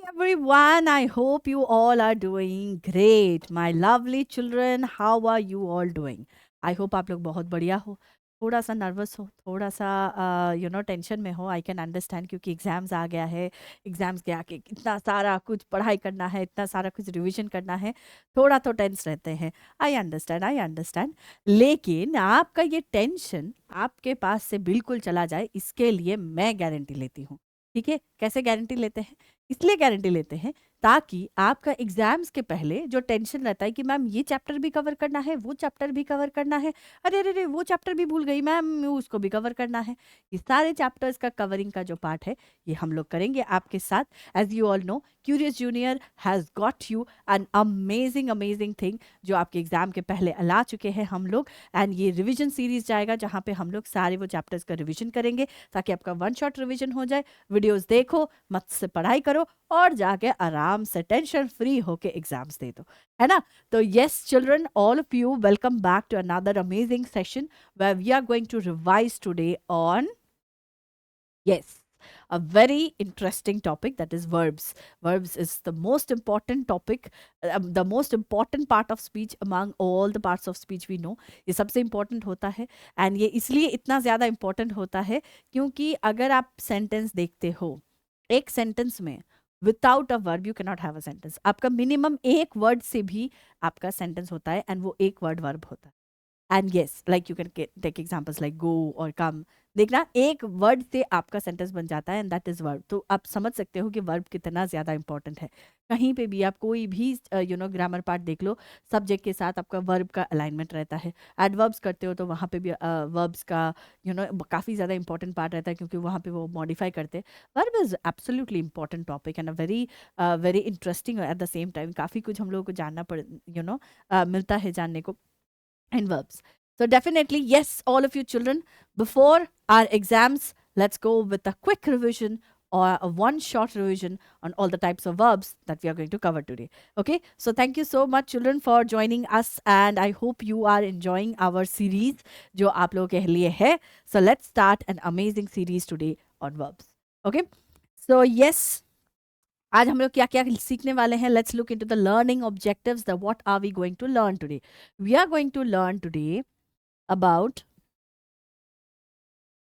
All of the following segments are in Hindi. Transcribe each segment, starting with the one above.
everyone. I hope you all are doing great. My lovely children, how are you all doing? I hope आप लोग बहुत बढ़िया हो. थोड़ा सा नर्वस हो, थोड़ा सा टेंशन में हो. आई कैन अंडरस्टैंड क्योंकि एग्जाम्स आ गया है. एग्जाम्स के आके इतना सारा कुछ पढ़ाई करना है, इतना सारा कुछ रिवीजन करना है. थोड़ा तो टेंस रहते हैं. I understand. लेकिन आपका ये टेंशन आपके पास से बिल्कुल चला जाए, इसके लिए मैं गारंटी लेती हूँ. ठीक है, कैसे गारंटी लेते हैं? इसलिए गारंटी लेते हैं ताकि आपका एग्जाम्स के पहले जो टेंशन रहता है कि मैम ये चैप्टर भी कवर करना है, वो चैप्टर भी कवर करना है, अरे अरे अरे वो चैप्टर भी भूल गई मैम, उसको भी कवर करना है. ये सारे चैप्टर्स का कवरिंग का जो पार्ट है, ये हम लोग करेंगे आपके साथ. As you all know, Curious Junior has got you an amazing amazing thing जो आपके एग्जाम के पहले ला चुके हैं हम लोग. एंड ये रिविजन सीरीज जाएगा जहाँ पे हम लोग सारे वो चैप्टर्स का रिविजन करेंगे ताकि आपका वन शॉट रिविजन हो जाए. वीडियोस देखो, मत से पढ़ाई करो और जाके आराम से टेंशन फ्री होके एग्जाम्स दे दो, है ना? तो yes children, all of you, welcome back to another amazing session where we are going to revise today on, yes, a very interesting topic, that is verbs. Verbs is the most important topic, the most important part of speech among all the parts of speech we know. ये सबसे important होता है. एंड ये इसलिए इतना ज़्यादा important होता है क्योंकि अगर आप सेंटेंस देखते हो, एक सेंटेंस में without a verb you cannot have a sentence. आपका मिनिमम एक वर्ड से भी आपका सेंटेंस होता है एंड वो एक वर्ड वर्ब होता है. And yes, like you can take examples like go और कम. देखना, एक वर्ड से आपका सेंटेंस बन जाता है एंड दैट इज वर्ब. तो आप समझ सकते हो कि वर्ब कितना ज़्यादा इंपॉर्टेंट है. कहीं पे भी आप कोई भी ग्रामर पार्ट देख लो, सब्जेक्ट के साथ आपका वर्ब का अलाइनमेंट रहता है. एडवर्ब्स करते हो तो वहाँ पे भी वर्ब्स का काफ़ी ज़्यादा इंपॉर्टेंट पार्ट रहता है क्योंकि वहाँ पे वो मॉडिफाई करते हैं. Verb is absolutely important topic and a very very interesting at the same time. काफ़ी कुछ हम लोगों को जानना मिलता है जानने को in verbs. So definitely, yes, all of you children, before our exams, let's go with a quick revision or a one short revision on all the types of verbs that we are going to cover today. Okay, so thank you so much children for joining us and I hope you are enjoying our series जो आप लोगों के लिए है. So let's start an amazing series today on verbs. Okay, so yes, आज हम लोग क्या क्या सीखने वाले हैं. Let's look into the learning objectives. The what are we going to learn today? We are going to learn today about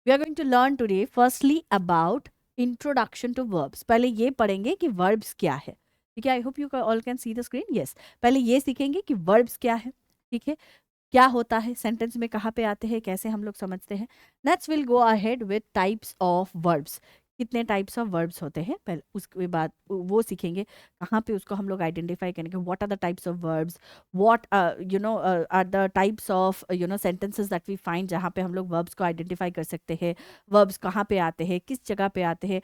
we are going to learn today firstly about introduction to verbs. पहले ये पढ़ेंगे कि verbs क्या है. ठीक है, I hope you all can see the screen. Yes, पहले ये सीखेंगे कि verbs क्या है. ठीक है, क्या होता है, सेंटेंस में कहाँ पे आते हैं, कैसे हम लोग समझते हैं. Next will go ahead with types of verbs. कितने टाइप्स ऑफ वर्ब्स होते हैं, पहले उसके बाद वो सीखेंगे. कहाँ पे उसको हम लोग आइडेंटिफाई करेंगे. What are the types of verbs, what are the types of sentences that we find जहाँ पे हम लोग वर्ब्स को आइडेंटिफाई कर सकते हैं. वर्ब्स कहाँ पे आते हैं, किस जगह पे आते हैं,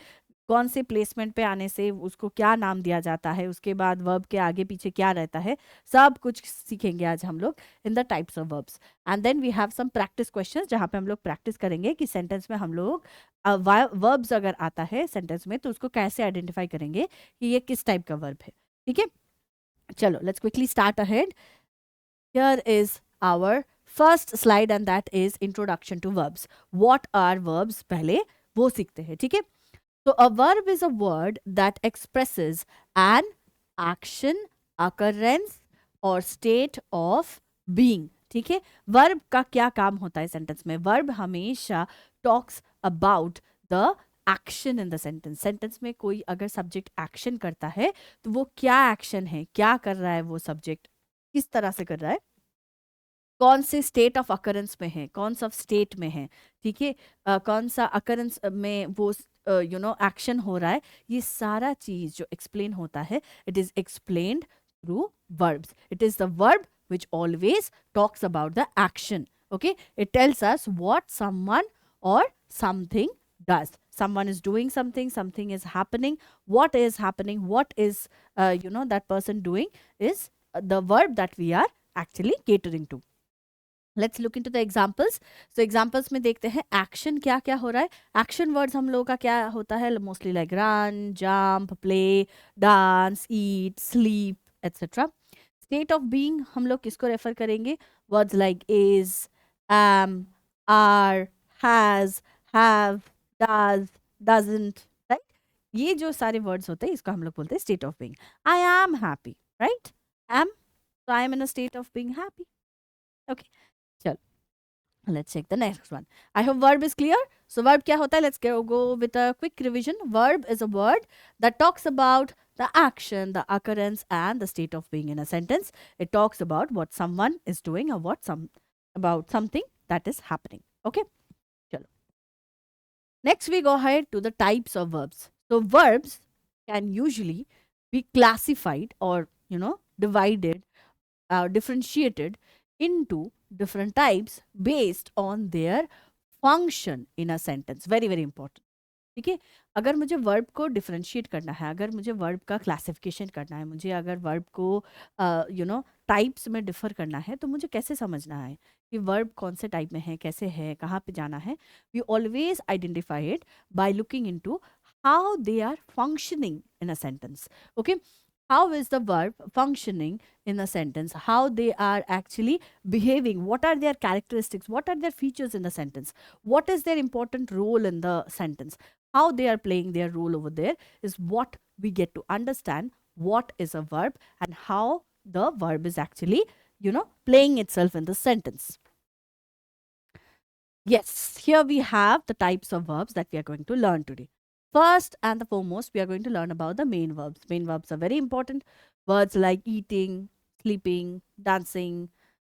कौन से प्लेसमेंट पे आने से उसको क्या नाम दिया जाता है, उसके बाद वर्ब के आगे पीछे क्या रहता है, सब कुछ सीखेंगे आज हम लोग in the types of verbs. And then we have some practice questions जहाँ पे हम लोग प्रैक्टिस करेंगे कि सेंटेंस में हम लोग वर्ब्स अगर आता है सेंटेंस में तो उसको कैसे आइडेंटिफाई करेंगे कि ये किस टाइप का वर्ब है. ठीक है, चलो let's quickly start ahead. Here is our first slide and that is introduction to verbs. What are verbs, पहले वो सीखते हैं. ठीक है, so a verb is a word that expresses an action, occurrence or state of being. ठीक है, वर्ब का क्या काम होता है सेंटेंस में? वर्ब हमेशा talks about the action in the sentence. Sentence में कोई अगर सब्जेक्ट एक्शन करता है तो वो क्या एक्शन है, क्या कर रहा है वो सब्जेक्ट, किस तरह से कर रहा है, कौन से स्टेट ऑफ अकरेंस में है, कौन सा स्टेट में है. ठीक है, कौन सा अकरेंस में वो एक्शन हो रहा है, ये सारा चीज जो एक्सप्लेन होता है, it is explained through verbs. It is the verb which always talks about the action. Okay, it tells us what someone or something does. Someone is doing something, something is happening, what is happening, what is that person doing is the verb that we are actually catering to. Let's look into the examples. So examples में देखते हैं एक्शन क्या क्या हो रहा है. एक्शन वर्ड्स हम लोगों का क्या होता है, mostly like run, jump, play, dance, eat, sleep etcetera. State of being हम लोग किसको रेफर करेंगे, words like is, am, are, has, have, does, doesn't, right. ये जो सारे वर्ड्स होते हैं इसको हम लोग बोलते हैं state of being. I am happy, right? Am, so I am in a state of being happy. Okay, चलो, let's check the next one. I hope verb is clear. So verb क्या होता है? Let's go with a quick revision. Verb is a word that talks about the action, the occurrence, and the state of being in a sentence. It talks about what someone is doing or about something that is happening. Okay, चलो. Next, we go ahead to the types of verbs. So, verbs can usually be classified or, divided, differentiated into different types based on their function in a sentence. Very, very important. ठीक है. अगर मुझे वर्ब को डिफरेंशिएट करना है, अगर मुझे वर्ब का क्लासिफिकेशन करना है, मुझे अगर वर्ब को टाइप्स में डिफर करना है, तो मुझे कैसे समझना है कि वर्ब कौन से टाइप में है, कैसे है, कहाँ पे जाना है. We always identify it by looking into how they are functioning in a sentence. Okay, how is the verb functioning in a sentence, how they are actually behaving, what are their characteristics, what are their features in the sentence, what is their important role in the sentence, how they are playing their role over there is what we get to understand what is a verb and how the verb is actually, playing itself in the sentence. Yes, here we have the types of verbs that we are going to learn today. First and the foremost, we are going to learn about the main verbs. Main verbs are very important. Words like eating, sleeping, dancing,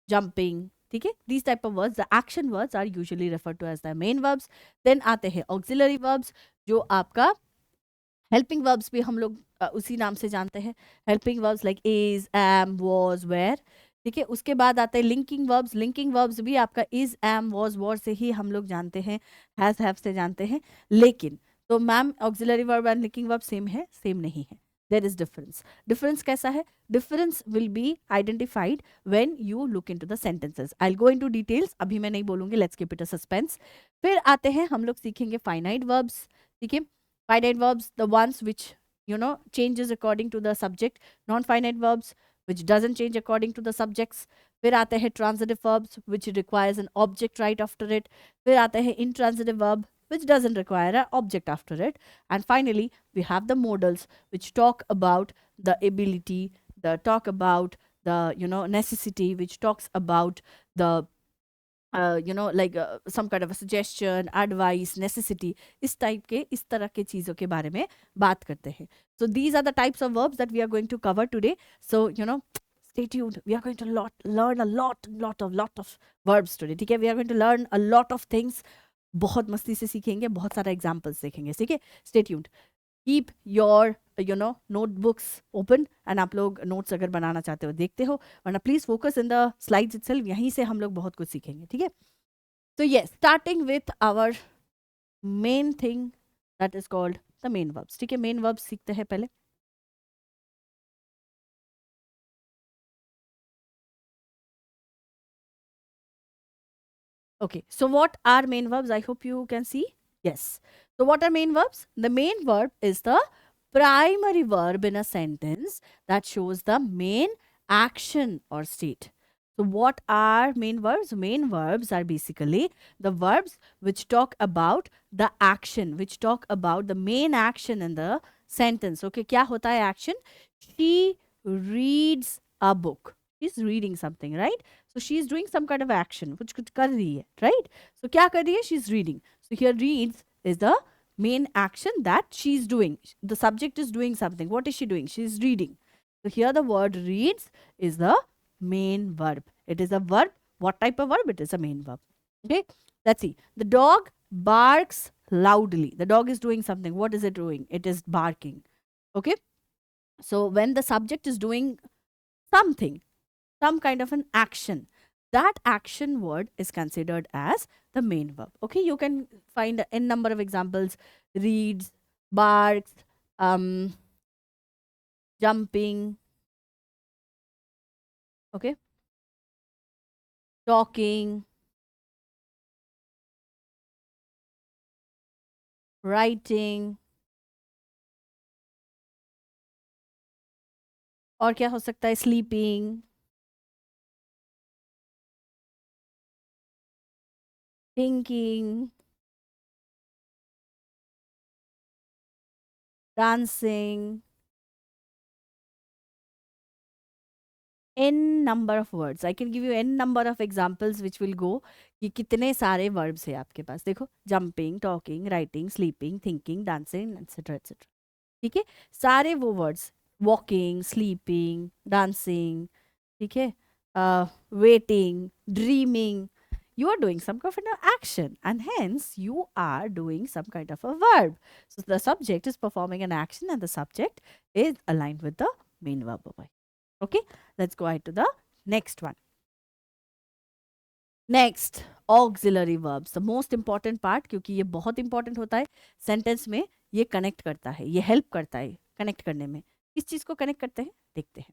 jumping. ठीक है, these type of words, the action words are usually referred to as the main verbs. Then आते हैं auxiliary verbs, जो आपका helping verbs भी हम लोग उसी नाम से जानते हैं. Helping verbs like is, am, was, were. ठीक है, उसके बाद आते हैं लिंकिंग वर्ब्स. लिंकिंग वर्ब्स भी आपका इज, एम, वॉज, वॉर से ही हम लोग जानते हैं, हैव से जानते हैं. लेकिन तो ma'am auxiliary verb and linking verb same है? सेम नहीं है. There is difference. डिफरेंस कैसा है? Difference will be identified when you look into the sentences. I will go into details, अभी मैं नहीं बोलूंगी. Let's keep it a suspense. फिर आते हैं हम लोग सीखेंगे फाइनाइट वर्ब्स. ठीक है, finite verbs the ones which changes according to the subject. Non finite verbs which doesn't change according to the subjects. फिर आते हैं transitive verbs which requires an object right after it. फिर आते हैं intransitive verb which doesn't require an object after it. And finally, we have the modals which talk about the ability, the talk about the necessity, which talks about the like some kind of a suggestion, advice, necessity. इस टाइप के, इस तरह के चीज़ों के बारे में बात करते हैं. So these are the types of verbs that we are going to cover today. So stay tuned. We are going to learn a lot of verbs today. ठीक है, we are going to learn a lot of things. बहुत मस्ती से सीखेंगे, बहुत सारा एग्जाम्पल्स देखेंगे. ठीक है, stay tuned. Keep your notebooks open and आप लोग नोट्स अगर बनाना चाहते हो देखते हो, वरना please focus in the slides itself. यहीं से हम लोग बहुत कुछ सीखेंगे. ठीक है, तो yes, starting with our main thing that is called the main verbs. ठीक है, मेन वर्ब्स सीखते हैं पहले. Okay, so what are main verbs? I hope you can see. Yes. So what are main verbs? The main verb is the primary verb in a sentence that shows the main action or state. So what are main verbs? Main verbs are basically the verbs which talk about the action, which talk about the main action in the sentence. Okay, क्या होता है action? She reads a book. She's reading something, right? So she is doing some kind of action, which कुछ कर रही है, right? So क्या कर रही है? She is reading. So here reads is the main action that she is doing. The subject is doing something. What is she doing? She is reading. So here the word reads is the main verb. It is a verb. What type of verb? It is a main verb. Okay, let's see. The dog barks loudly. The dog is doing something. What is it doing? It is barking. Okay, so when the subject is doing something, some kind of an action, that action word is considered as the main verb. Okay, you can find n number of examples: reads, barks, jumping, okay, talking, writing. और क्या हो सकता है? Sleeping, thinking, dancing, n number of words. I can give you n number of examples which will go कि कितने सारे verbs है आपके पास. देखो, jumping, talking, writing, sleeping, thinking, dancing, etc. etc. ठीक है, सारे वो words, walking, sleeping, dancing, ठीक है, waiting, dreaming, you are doing some kind of an action and hence you are doing some kind of a verb. So the subject is performing an action and the subject is aligned with the main verb. Okay, let's go ahead to the next one. Next, auxiliary verbs, the most important part, क्योंकि ये बहुत important होता है sentence में. ये connect करता है, ये help करता है connect करने में. किस चीज़ को connect करते हैं देखते हैं.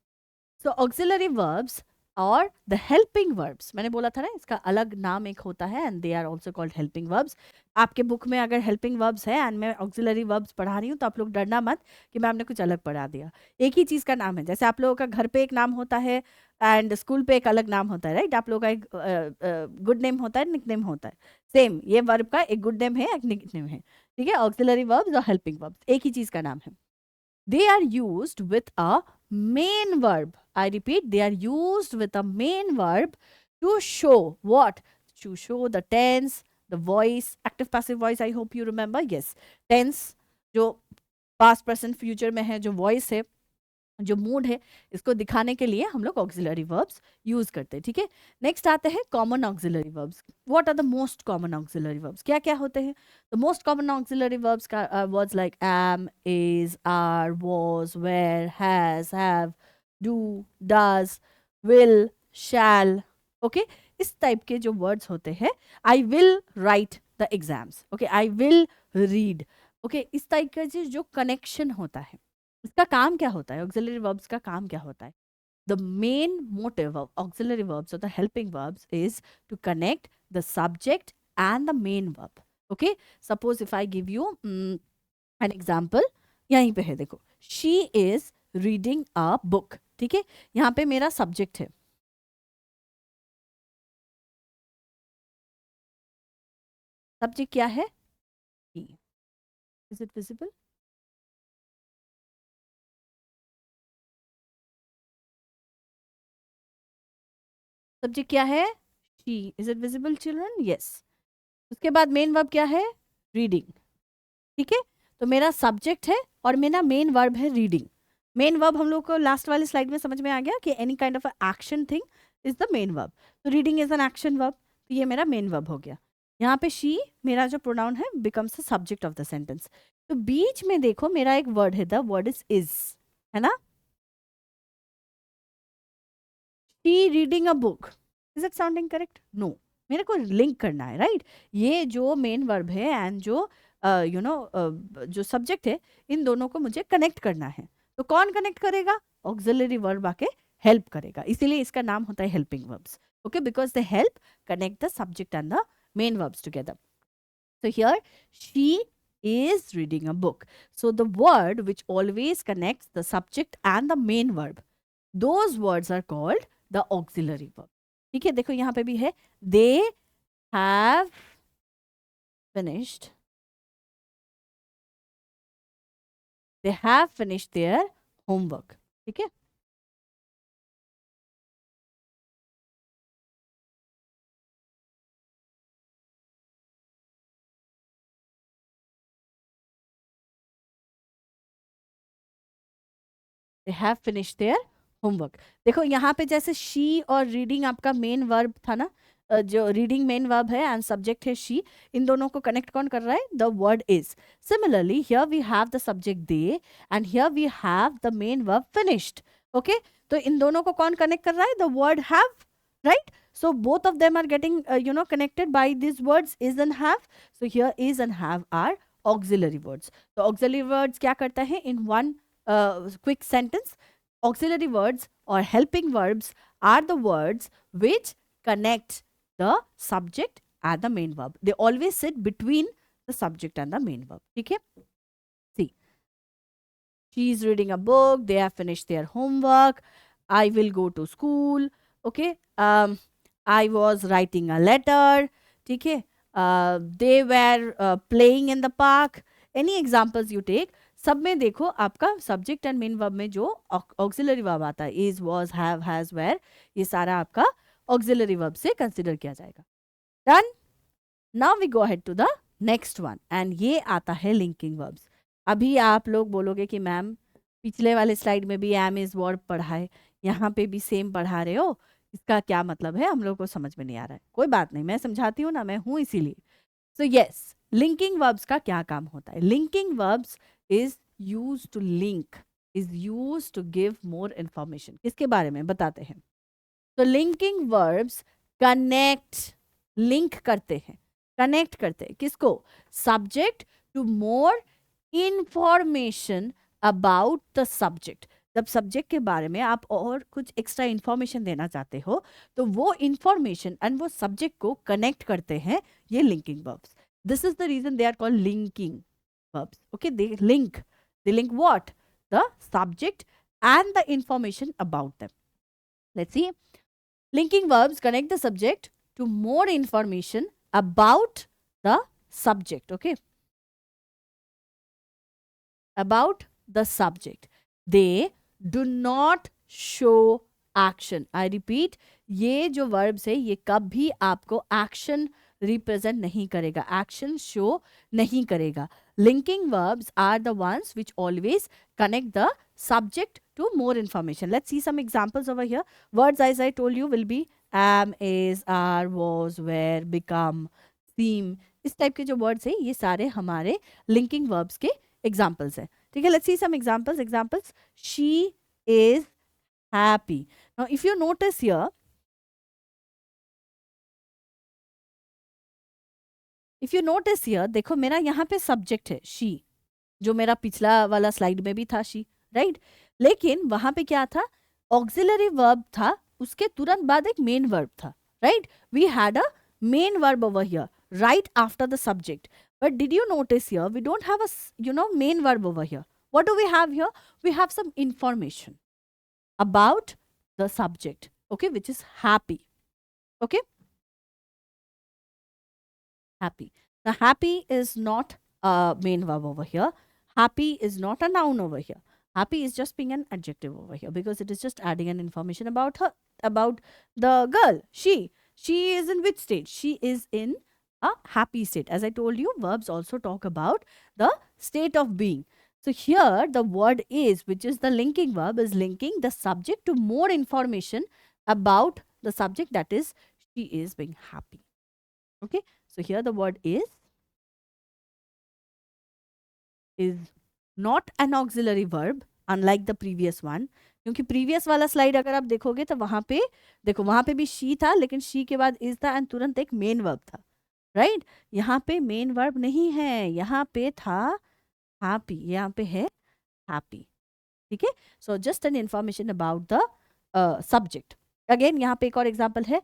So auxiliary verbs और द हेल्पिंग वर्ब्स, मैंने बोला था ना इसका अलग नाम एक होता है and they are also called helping verbs. आपके बुक में अगर हेल्पिंग वर्ब्स है एंड मैं ऑक्सिलरी वर्ब्स पढ़ा रही हूँ तो आप लोग डरना मत कि मैम ने कुछ अलग पढ़ा दिया. एक ही चीज़ का नाम है. जैसे आप लोगों का घर पे एक नाम होता है एंड स्कूल पे एक अलग नाम होता है, राइट? आप लोगों का एक गुड नेम होता है, निक नेम होता है. सेम ये वर्ब का एक गुड नेम है, एक निक नेम है. ठीक है, ऑक्सिलरी वर्ब्स और हेल्पिंग वर्ब्स एक ही चीज़ का नाम है. They are used with a main verb. I repeat, they are used with a main verb to show what? To show the tense, the voice, active passive voice. I hope you remember. Yes, tense जो past present future में है, जो voice है, जो मूड है, इसको दिखाने के लिए हम लोग ऑक्सिलरी वर्ब्स यूज करते हैं. ठीक है, नेक्स्ट आते हैं common auxiliary verbs. What are the most common auxiliary verbs? क्या क्या होते हैं? The most common auxiliary verbs का words like am, is, are, was, were, has, have, do, does, will, shall. Okay, इस टाइप के जो वर्ड्स होते हैं, I will write the exams, okay, I will read, okay, इस टाइप का जो कनेक्शन होता है, इसका काम क्या होता है? ऑक्सिलरी वर्ब्स का काम क्या होता है? The main motive of auxiliary verbs और the helping verbs is to connect the subject and the main verb. Okay, suppose if I give you an example, यहीं पे है देखो, she is reading a book. ठीक है, यहाँ पे मेरा सब्जेक्ट है. सब्जेक्ट क्या है? Is it visible? सब्जेक्ट क्या है? She. Is it visible children? Yes. उसके बाद मेन वर्ब क्या है? रीडिंग. ठीक है, तो मेरा सब्जेक्ट है और मेरा मेन वर्ब है रीडिंग. मेन वर्ब हम लोग को लास्ट वाली स्लाइड में समझ में आ गया कि any kind of action thing is the main verb. तो reading is an action verb, तो ये मेरा मेन वर्ब हो गया. यहाँ पे शी मेरा जो प्रोनाउन है becomes the subject of the sentence. तो बीच में देखो मेरा एक वर्ड है, द वर्ड इज, है ना? She reading a book. Is it sounding correct? No. मेरे को लिंक करना है, राइट? ये जो मेन वर्ब है एंड जो जो सब्जेक्ट है, इन दोनों को मुझे कनेक्ट करना है. तो कौन कनेक्ट करेगा? ऑक्सिलरी वर्ब आके हेल्प करेगा. इसीलिए इसका नाम होता है helping verbs. Okay, because they help connect the subject and the main verbs together. So here she is reading a book. So the word which always connects the subject and the main verb, those words are called the auxiliary verb. ठीक है, देखो यहाँ पे भी है, they have finished, they have finished their homework. ठीक है, they have finished their homework. देखो यहाँ पे जैसे she और reading आपका मेन वर्ब था ना, जो रीडिंग मेन वर्ब है एंड सब्जेक्ट है शी, इन दोनों को कनेक्ट कौन कर रहा है? The word is. Similarly here we have the subject they and here we have the main verb finished. Okay, तो इन दोनों को कौन कनेक्ट कर रहा है? The word have, right? So both of them are getting connected by these words is and have. So here is and have are auxiliary words. तो auxiliary words क्या करता है? In one quick sentence, auxiliary words or helping verbs are the words which connect the subject and the main verb. They always sit between the subject and the main verb. ठीक है? See, she is reading a book. They have finished their homework. I will go to school. Okay. I was writing a letter. Okay. They were playing in the park. Any examples you take, सब में देखो आपका सब्जेक्ट एंड मेन वर्ब में जो ऑक्सिलरी वर्ब आता है, is, was, have, has, were, ये सारा आपका ऑक्सिलरी वर्ब से कंसिडर किया जाएगा. Done. Now we go ahead to the next one and ये आता है लिंकिंग वर्ब्स. अभी आप लोग बोलोगे कि मैम पिछले वाले स्लाइड में भी एम इज वर्ब पढ़ा है, यहाँ पे भी सेम पढ़ा रहे हो, इसका क्या मतलब है, हम लोग को समझ में नहीं आ रहा है. कोई बात नहीं, मैं समझाती हूँ ना, मैं हूँ इसीलिए. सो यस, लिंकिंग वर्ब्स का क्या काम होता है? Linking verbs is use to link, is use to give more information. किसके बारे में बताते हैं? तो लिंकिंग वर्ब्स कनेक्ट, लिंक करते हैं, कनेक्ट करते हैं किसको? Subject to more information about the subject. जब सब्जेक्ट के बारे में आप और कुछ एक्स्ट्रा इंफॉर्मेशन देना चाहते हो तो वो इंफॉर्मेशन एंड वो सब्जेक्ट को कनेक्ट करते हैं ये linking verbs. This is the reason they are called linking verbs. Okay, they link what? The subject and the information about them. Let's see. Linking verbs connect the subject to more information about the subject. Okay, about the subject. They do not show action. I repeat, ये जो verbs है ये कभी आपको action represent नहीं करेगा, action show नहीं करेगा. Linking verbs are the ones which always connect the subject to more information. Let's see some examples over here. Words as I told you will be am, is, are, was, were, become, seem. इस टाइप के जो वर्ड्स है ये सारे हमारे लिंकिंग वर्ब्स के एग्जाम्पल्स हैं. ठीक है, let's see some examples. She is happy. Now if you notice here, if you notice here, देखो मेरा यहाँ पे सब्जेक्ट है शी, जो मेरा पिछला वाला स्लाइड में भी था शी, राइट. लेकिन वहां पे क्या था? ऑक्सिलरी वर्ब था, उसके तुरंत बाद एक मेन वर्ब था, right. We had a main verb over here right after the subject, but did you notice here we don't have a main verb over here? What do we have here? We have some information about the subject, okay, which is happy. Okay, happy. Now happy is not a main verb over here, happy is not a noun over here, happy is just being an adjective over here because it is just adding an information about her, about the girl. She is in which state? She is in a happy state. As I told you, verbs also talk about the state of being. So here the word is, which is the linking verb, is linking the subject to more information about the subject, that is she is being happy. Okay, so here the word is not an auxiliary verb unlike the previous one. क्योंकि प्रीवियस वाला स्लाइड अगर आप देखोगे तो वहां पे देखो, वहां पे भी शी था लेकिन शी के बाद इज था एंड तुरंत एक मेन वर्ब था, राइट. यहाँ पे मेन वर्ब नहीं है, यहाँ पे था हैप्पी, यहाँ पे है हैप्पी. ठीक है, so just an information about the subject. Again यहाँ पे एक और एग्जाम्पल है,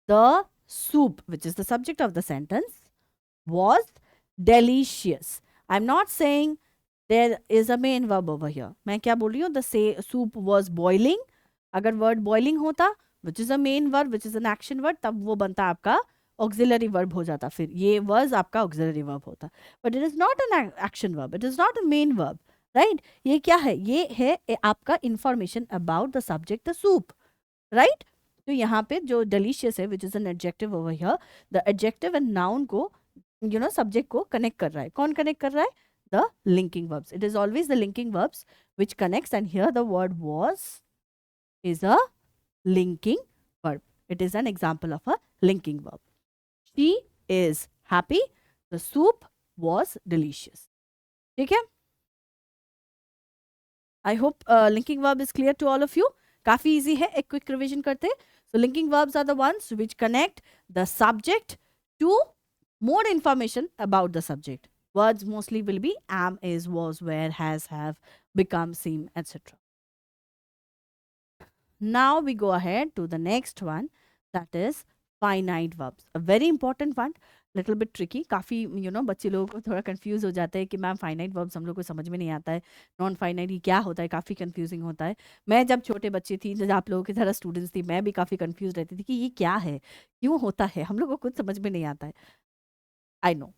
the soup which is the subject of the sentence was delicious. I'm not saying there is a main verb over here. मैं क्या बोल रही हूँ? The say soup was boiling. अगर word boiling होता which is a main verb, which is an action word, तब वो बनता आपका auxiliary verb हो जाता, फिर ये was आपका auxiliary verb होता. But it is not an action verb. It is not a main verb. Right? ये क्या है? ये है आपका information about the subject, the soup. Right? तो यहाँ पे जो delicious है which is an adjective over here, the adjective and noun को सब्जेक्ट को कनेक्ट कर रहा है. कौन कनेक्ट कर रहा है? The linking verbs. It is always the linking verbs which connects, and here the word was is a linking verb. It is an example of a linking verb. She is happy, the soup was delicious. ठीक है, I hope linking verb is clear to all of you. काफी इजी है, एक क्विक रिविजन करते. सो linking verbs are the ones which connect the subject to more information about the subject. Words mostly will be am, is, was, were, has, have, become, seem, etc. Now we go ahead to the next one, that is finite verbs. A very important one, little bit tricky. काफ़ी बच्चे लोगों को थोड़ा कंफ्यूज हो जाता है कि मैम फाइनाइट वर्ब्स हम लोग को समझ में नहीं आता है, नॉन फाइनाइट ये क्या होता है, काफ़ी कंफ्यूजिंग होता है. मैं जब छोटे बच्चे थी, जब आप लोगों की तरह स्टूडेंट्स थी, मैं भी काफ़ी कंफ्यूज रहती थी कि ये क्या है, क्यों होता है, हम लोग को कुछ समझ में नहीं आता है. आई नो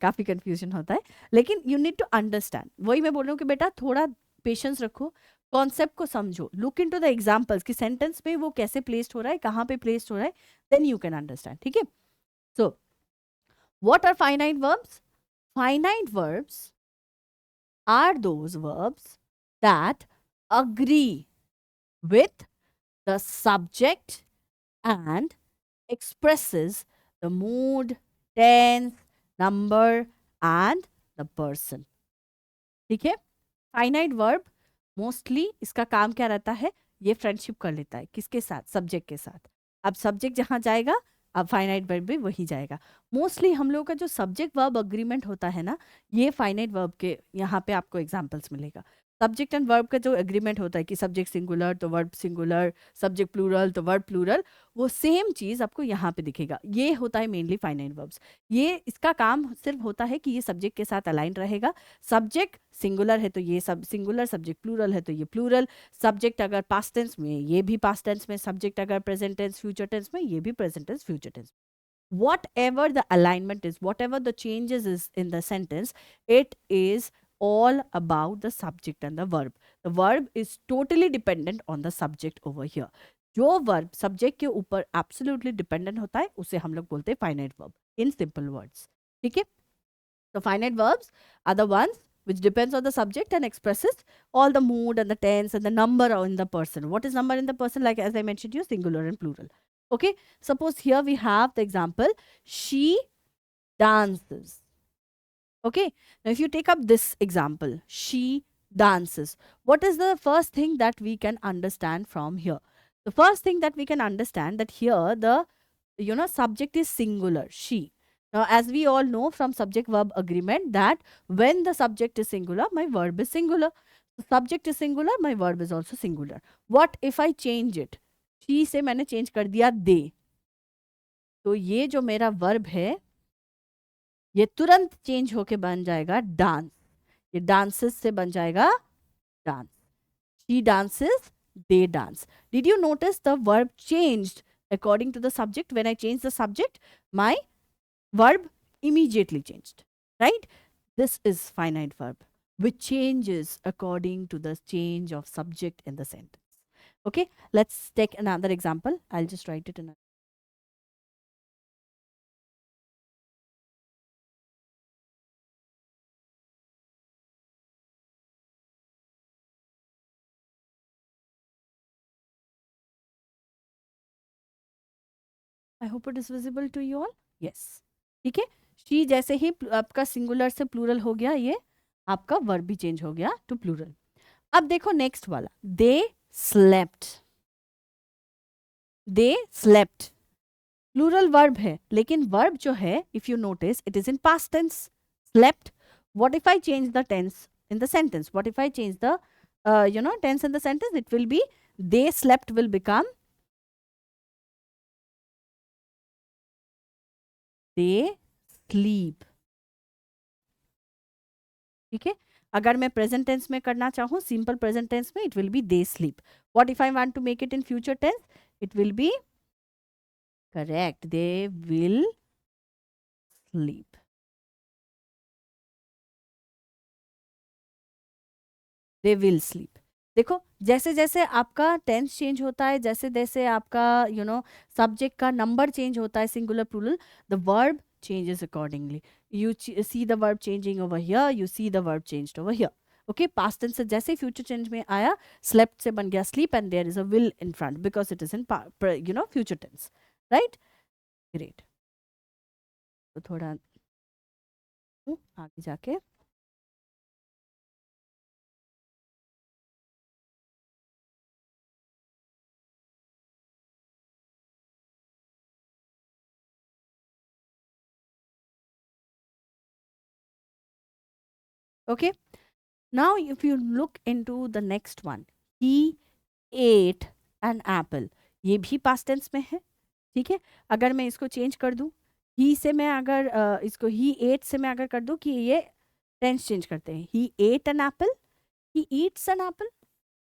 काफ़ी कंफ्यूजन होता है, लेकिन यू नीड टू अंडरस्टैंड। वही मैं बोल रही हूँ कि बेटा थोड़ा पेशेंस रखो, कॉन्सेप्ट को समझो, लुक इनटू द एग्जांपल्स कि सेंटेंस में वो कैसे प्लेस्ड हो रहा है, कहाँ पे प्लेस्ड हो रहा है, देन यू कैन अंडरस्टैंड। ठीक है, so what are finite verbs? Finite verbs are those verbs that agree with the subject and expresses the mood, tense, number and the person. ठीक है, फाइनाइट वर्ब मोस्टली इसका काम क्या रहता है, ये फ्रेंडशिप कर लेता है किसके साथ, सब्जेक्ट के साथ। अब सब्जेक्ट जहाँ जाएगा, अब फाइनाइट वर्ब भी वही जाएगा। मोस्टली हम लोग का जो सब्जेक्ट वर्ब अग्रीमेंट होता है ना, ये फाइनाइट वर्ब के यहाँ पे आपको एग्जांपल्स मिलेगा। सब्जेक्ट एंड वर्ब का जो एग्रीमेंट होता है कि सब्जेक्ट सिंगुलर तो वर्ब सिंगुलर, सब्जेक्ट प्लूरल तो वर्ब प्लूरल, वो सेम चीज़ आपको यहाँ पे दिखेगा। ये होता है मेनली फाइनाइट वर्ब्स। ये इसका काम सिर्फ होता है कि ये सब्जेक्ट के साथ अलाइन रहेगा। सब्जेक्ट सिंगुलर है तो ये सब सिंगुलर, सब्जेक्ट प्लूरल है तो ये प्लूरल, सब्जेक्ट अगर पास्ट टेंस में ये भी पास्ट टेंस में, सब्जेक्ट अगर प्रेजेंट टेंस फ्यूचर टेंस में ये भी present tense future tense. Whatever the alignment is, whatever the changes is in the sentence, it is all about the subject and the verb. The verb is totally dependent on the subject over here. जो वर्ब सब्जेक्ट के ऊपर एब्सोल्युटली डिपेंडेंट होता है उसे हम लोग बोलते हैं finite verb in simple words. ठीक है, the finite verbs are the ones which depends on the subject and expresses all the mood and the tense and the number in the person. What is number in the person? Like as I mentioned you, singular and plural. Okay, suppose here we have the example, she dances. Okay, now if you take up this example, she dances, what is the first thing that we can understand from here? The first thing that we can understand that here the subject is singular, she. Now as we all know from subject verb agreement that when the subject is singular, my verb is singular. The subject is singular, my verb is also singular. What if I change it? she से मैंने change कर दिया they, तो ये जो मेरा verb है ये तुरंत चेंज होके बन जाएगा डांस। ये डांसेस से बन जाएगा dance. She dances, they dance. Did you notice the verb changed according to the subject? When I change the subject, my verb immediately changed, right? This is finite verb which changes according to the change of subject in the sentence. Okay, let's take another example. I'll just write it in a I hope it is visible to you all. Yes. ठीक है, शी जैसे ही आपका सिंगुलर से प्लूरल हो गया, ये आपका वर्ब भी चेंज हो गया टू प्लूरल। अब देखो नेक्स्ट वाला, they slept. They slept plural verb है, लेकिन वर्ब जो है if you notice it is in past tense, slept. What if I change the tense in the sentence? What if I change the tense in the sentence? It will be they slept will become they sleep. ठीक है, अगर मैं प्रेजेंट टेंस में करना चाहूँ, सिंपल प्रेजेंट टेंस में, it will be they sleep. What if I want to make it in future tense? It will be correct, they will sleep. They will sleep. देखो जैसे जैसे आपका टेंस चेंज होता है, जैसे जैसे आपका सब्जेक्ट का नंबर चेंज होता है, singular plural, the verb changes accordingly. You see the verb changing over here, you see the verb changed over here. Okay, past tense से जैसे future change में आया, slept से बन गया sleep and there is a will in front because it is in future tense, right? Great. तो थोड़ा आगे जाके okay, now if you look into the next one, he ate an apple, ये भी past tense में है। ठीक है, अगर मैं इसको चेंज कर दूं, ही से मैं अगर इसको ही एट से मैं अगर कर दूं कि ये टेंस चेंज करते हैं, he ate an apple, he eats an apple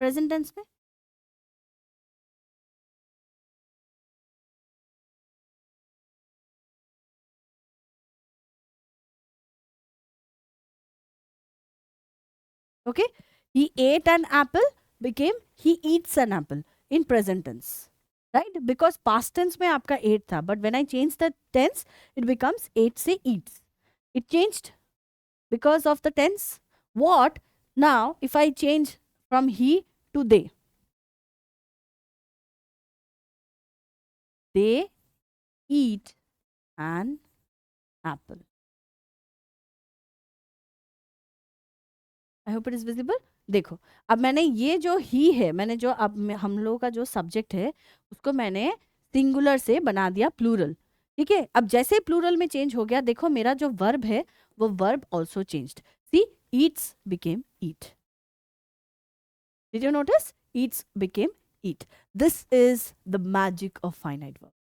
present tense में। Okay, he ate an apple became he eats an apple in present tense, right? Because past tense में आपका ate था, but when I change the tense it becomes ate से eats. It changed because of the tense. What now if I change from he to they eat an apple. I hope it is visible. देखो, अब मैंने ये जो ही है, मैंने जो अब हम लोगों का जो सब्जेक्ट है उसको मैंने सिंगुलर से बना दिया प्लूरल. ठीक है, अब जैसे प्लूरल में चेंज हो गया, देखो मेरा जो वर्ब है वो verb also changed. See, eats became eat. Did you notice? Eats became eat. This is the magic of finite verb.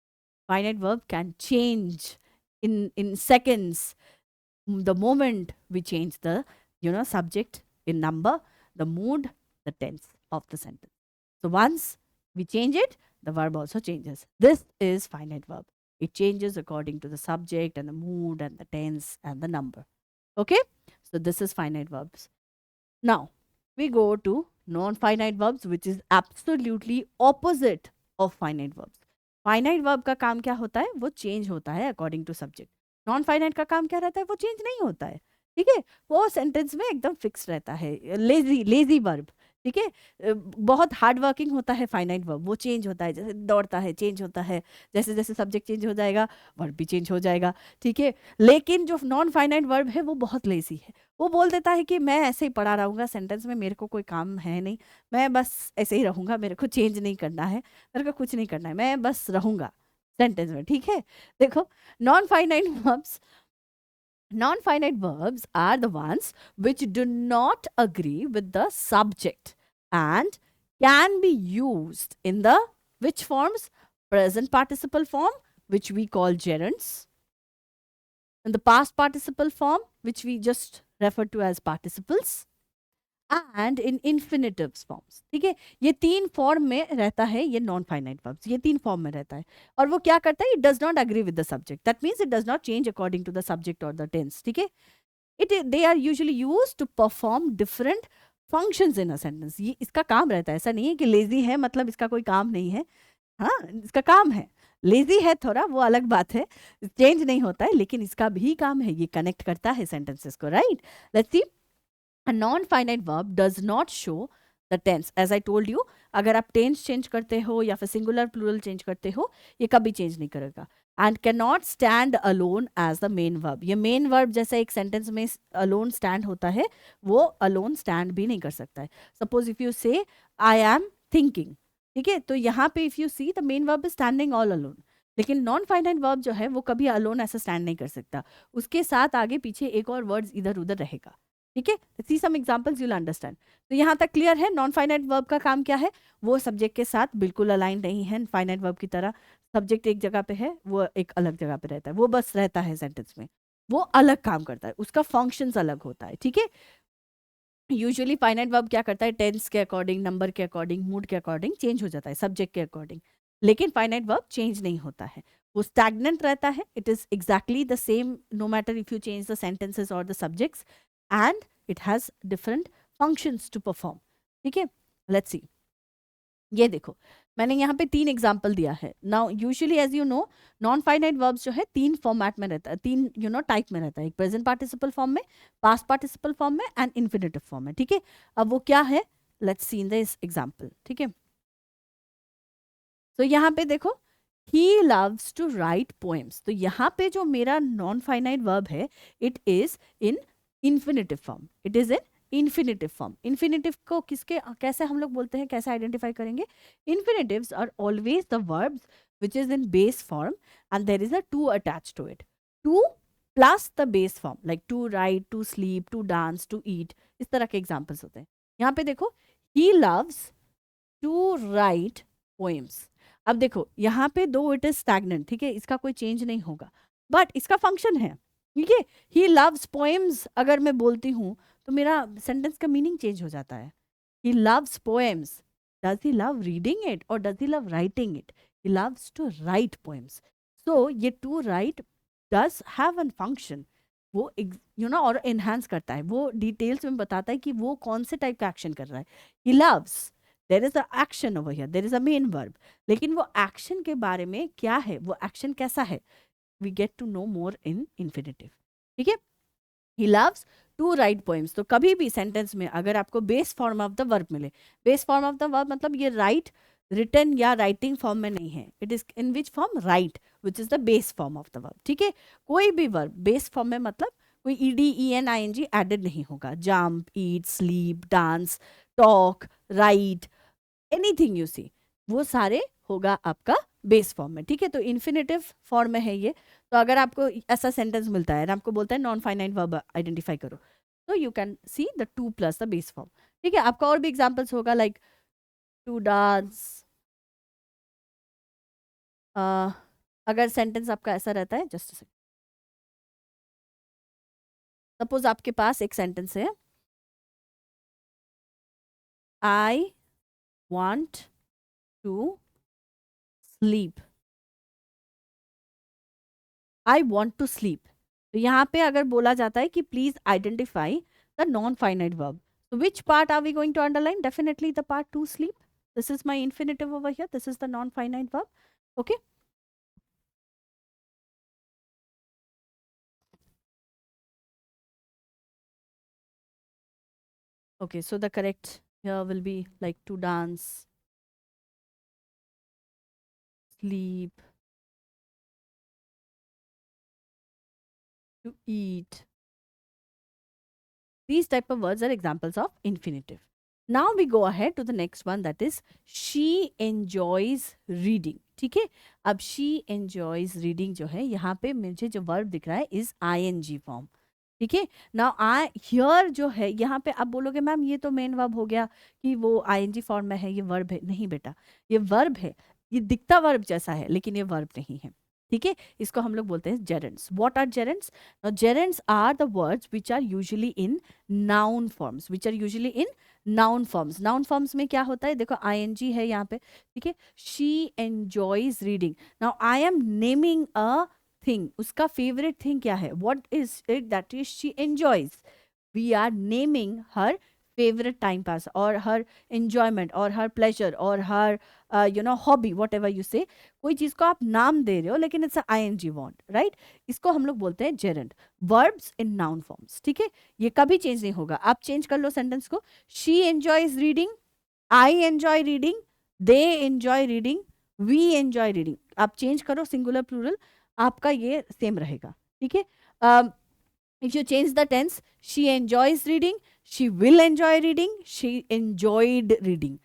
Finite verb can change in seconds the moment we change the subject in number, the mood, the tense of the sentence. So once we change it, the verb also changes. This is finite verb. It changes according to the subject and the mood and the tense and the number. Okay, so this is finite verbs. Now we go to non-finite verbs, which is absolutely opposite of finite verbs. Finite verb का काम क्या होता है? वो चेंज होता है according to subject. Non finite का काम क्या रहता है? वो चेंज नहीं होता है. ठीक है, वो सेंटेंस में एकदम फिक्स रहता है. Lazy lazy verb. ठीक है, बहुत हार्ड वर्किंग होता है फाइनाइट वर्ब. वो चेंज होता है, जैसे दौड़ता है चेंज होता है, जैसे जैसे सब्जेक्ट चेंज हो जाएगा वर्ब भी चेंज हो जाएगा. ठीक है, लेकिन जो नॉन फाइनाइट वर्ब है वो बहुत लेजी है. वो बोल देता है कि मैं ऐसे ही पढ़ा रहूँगा सेंटेंस में, मेरे को कोई काम है नहीं, मैं बस ऐसे ही रहूँगा, मेरे को चेंज नहीं करना है, मेरे को कुछ नहीं करना है, मैं बस रहूँगा सेंटेंस में. ठीक है, देखो non finite verbs, non-finite verbs are the ones which do not agree with the subject and can be used in the which forms? Present participle form, which we call gerunds, in the past participle form, which we just refer to as participles, and in infinitives forms. ठीक है, ये तीन फॉर्म में रहता है ये नॉन फाइनाइट वर्ब्स. ये तीन फॉर्म में रहता है और वो क्या करता है? It does not agree with the subject. That means it does not change according to the subject और द टेंस. ठीक है, it they are usually use to perform different functions in a sentence. ये इसका काम रहता है. ऐसा नहीं है कि लेजी है मतलब इसका कोई काम नहीं है. हाँ, इसका काम है. लेजी है थोड़ा, वो अलग बात है, चेंज नहीं होता है, लेकिन इसका भी काम है, ये कनेक्ट करता है सेंटेंसेस को. Right, let's see. A non-finite verb does not show the tense. As I told you, अगर आप tense change करते हो या फिर singular plural change करते हो, ये कभी change नहीं करेगा. And cannot stand alone as the main verb. ये main verb जैसा एक sentence में alone stand होता है, वो alone stand भी नहीं कर सकता है. Suppose if you say I am thinking, ठीक है, तो यहाँ पे if you see the main verb is standing all alone. लेकिन नॉन फाइनाइट वर्ब जो है वो कभी अलोन ऐसा स्टैंड नहीं कर सकता, उसके साथ आगे पीछे एक और वर्ड्स इधर उधर रहेगा. ठीक है, see some examples you will understand. तो यहाँ तक क्लियर है नॉन फाइनाइट वर्ब का काम क्या है? वो सब्जेक्ट के साथ बिल्कुल अलाइन नहीं है फाइनाइट वर्ब की तरह. सब्जेक्ट एक जगह पे है, वो एक अलग जगह पे रहता है, वो बस रहता है सेंटेंस में, वो अलग काम करता है, उसका फंक्शंस अलग होता है. ठीक है, यूजुअली फाइनाइट वर्ब क्या करता है? टेंस के अकॉर्डिंग, नंबर के अकॉर्डिंग, मूड के अकॉर्डिंग चेंज हो जाता है, सब्जेक्ट के अकॉर्डिंग. लेकिन फाइनाइट वर्ब चेंज नहीं होता है, वो स्टैग्नेंट रहता है. It is exactly the same no matter if you change the sentences और the subjects, and it has different functions to perform. ठीक है, let's see. ये देखो मैंने यहाँ पे 3 एग्जाम्पल दिया है. Now usually as you know non finite verbs जो है 3 फॉर्मेट में रहता है, 3 टाइप में रहता है. एक प्रेजेंट पार्टिसिपल फॉर्म में, पास्ट पार्टिसिपल फॉर्म में एंड इन्फिनेटिव फॉर्म में. ठीक है, अब वो क्या है? Let's C in this example. ठीक है, तो यहाँ पे देखो he loves to write poems. तो यहाँ पे जो मेरा नॉन फाइनाइट वर्ब है it is in infinitive form. It is in infinitive form. Infinitive को किसके कैसे हम लोग बोलते हैं, कैसे आइडेंटिफाई करेंगे? Infinitives are always the verbs which is in base form and there is a to attach to it. To plus the base form, like to write, to sleep, to dance, to eat, इस तरह के एग्जाम्पल्स होते हैं. यहाँ पे देखो he loves to write poems. अब देखो यहाँ पे दो इट इज स्टैग्नेंट, ठीक है, इसका कोई चेंज नहीं होगा, बट इसका फंक्शन है. ठीक है, ही लव्स पोएम्स अगर मैं बोलती हूँ तो मेरा सेंटेंस का मीनिंग चेंज हो जाता है. He loves poems, does he love reading it और does he love writing it? He loves to write poems. So ये to write does have an function. वो और एनहांस करता है, वो डिटेल्स में बताता है कि वो कौन से टाइप का एक्शन कर रहा है. He loves, there is a action over here, there is a main verb, लेकिन वो एक्शन के बारे में क्या है, वो एक्शन कैसा है, we get to know more in infinitive. ठीक है. He loves to write poems. तो कभी भी सेंटेंस में अगर आपको base form of the verb मिले, base form of the verb मतलब ये राइट रिटन या राइटिंग फॉर्म में नहीं है, it is in which form, right, which is the base form of the verb. ठीक है. कोई भी वर्ब बेस फॉर्म में मतलब कोई ED E N I N G added नहीं होगा. Jump, eat, sleep, dance, talk, write, anything you see, वो सारे होगा आपका बेस फॉर्म में. ठीक है. तो इन्फिनेटिव फॉर्म में है ये. तो अगर आपको ऐसा सेंटेंस मिलता है और आपको बोलता है नॉन फाइनाइट वर्ब आइडेंटिफाई करो, तो you can see the two plus the base form. ठीक है. आपका और भी एग्जाम्पल्स होगा लाइक टू डांस. अगर सेंटेंस आपका ऐसा रहता है, जस्ट सपोज आपके पास एक सेंटेंस है, I want to sleep, I want to sleep. तो यहाँ पे अगर बोला जाता है कि please identify the non finite verb, so which part are we going to underline? Definitely the part to sleep. This is my infinitive over here, this is the non finite verb. Okay. Okay, so the correct here will be like to dance, sleep, to eat. These type of words are examples of infinitive. Now we go ahead to the next one, that is she enjoys reading. ठीक है. अब she enjoys reading जो है, यहाँ पे मुझे जो वर्ब दिख रहा है इज ing फॉर्म. ठीक है. नाउ आई हियर जो है यहाँ पे आप बोलोगे मैम ये तो मेन वर्ब हो गया कि वो ing फॉर्म में है, ये वर्ब है. नहीं बेटा, ये वर्ब है, ये दिखता वर्ब जैसा है लेकिन ये वर्ब नहीं है. ठीक है. इसको हम लोग बोलते हैं gerunds. What are gerunds? Now gerunds are the words which are usually in noun forms, which are usually in noun forms. Noun forms में क्या होता है, देखो ing है यहाँ पे. ठीक है. She enjoys reading. Now I am naming a thing, उसका फेवरेट थिंग क्या है, what is it that is she enjoys. We are naming her favourite time pass और हर एंजॉयमेंट और हर प्लेजर और हर hobby, whatever you say. कोई चीज को आप नाम दे रहे हो लेकिन इट्स ing वॉन्ट, राइट. इसको हम लोग बोलते हैं Geraint. Verbs in noun forms. ठीक है. ये कभी चेंज नहीं होगा. आप चेंज कर लो सेंटेंस को, she enjoys reading, I enjoy reading, they enjoy reading, we enjoy reading. आप चेंज करो सिंगुलर प्लूरल, आपका ये सेम रहेगा. ठीक है. If you change the tense, she enjoys reading, she will enjoy reading, she enjoyed reading.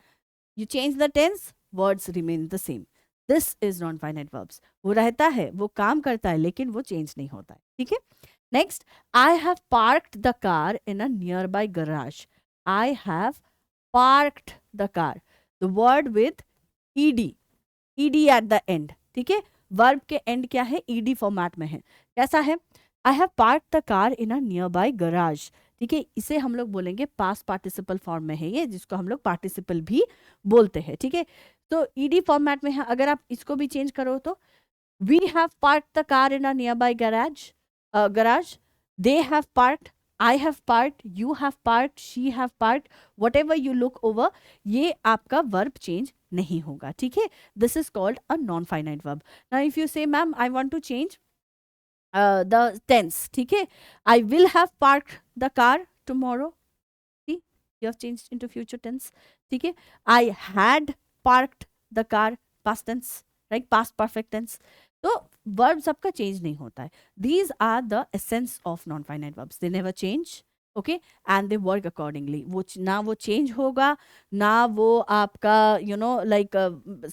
You change the tense, words remain the same. This is non-finite verbs. वो रहता है, वो काम करता है लेकिन वो चेंज नहीं होता है. ठीक है. Next, I have parked the car in a nearby garage. I have parked the car. The word with ed, ed at the end. ठीक है. वर्ब के एंड क्या है, ed फॉर्मेट में है. कैसा है, I have park the car in a nearby garage. ठीक है. इसे हम लोग बोलेंगे पास्ट पार्टिसिपल फॉर्म में है ये, जिसको हम लोग पार्टिसिपल भी बोलते हैं. ठीक है. तो ईडी फॉर्मेट में है. अगर आप इसको भी चेंज करो तो we have park the car in a nearby garage, they have parked, I have parked, you have parked, she have parked, whatever you look over, ये आपका वर्ब चेंज नहीं होगा. ठीक है. This is called a non finite verb. Now if you say ma'am I want to change the tense. ठीक है. I will have parked the car tomorrow. See, you have changed into future tense. ठीक है. I had parked the car, past tense, right? Past perfect tense. तो verbs आपका change नहीं होता है. These are the essence of non-finite verbs. They never change. Okay. And they work accordingly. वो ना वो चेंज होगा, ना वो आपका लाइक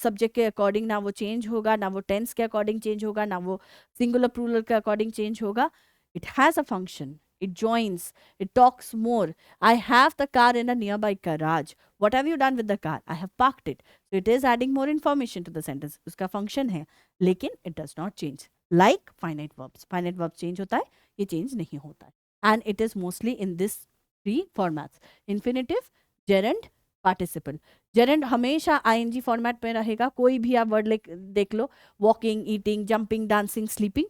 सब्जेक्ट के अकॉर्डिंग ना वो चेंज होगा, ना वो टेंस के अकॉर्डिंग चेंज होगा, ना वो सिंगुलर प्लूरल के अकॉर्डिंग चेंज होगा. It has a function, it joins, it talks more. I have the car in a nearby garage. What have you done with the car? I have parked it. So it is adding more information to the sentence. उसका function है, लेकिन it does not change. Like finite verbs. Finite verbs change होता है, ये change नहीं होता है. And it is mostly in this three formats: infinitive, gerund, participle. gerund हमेशा ing फॉर्मेट में रहेगा. कोई भी आप वर्ड देख लो, walking, eating, jumping, dancing, sleeping,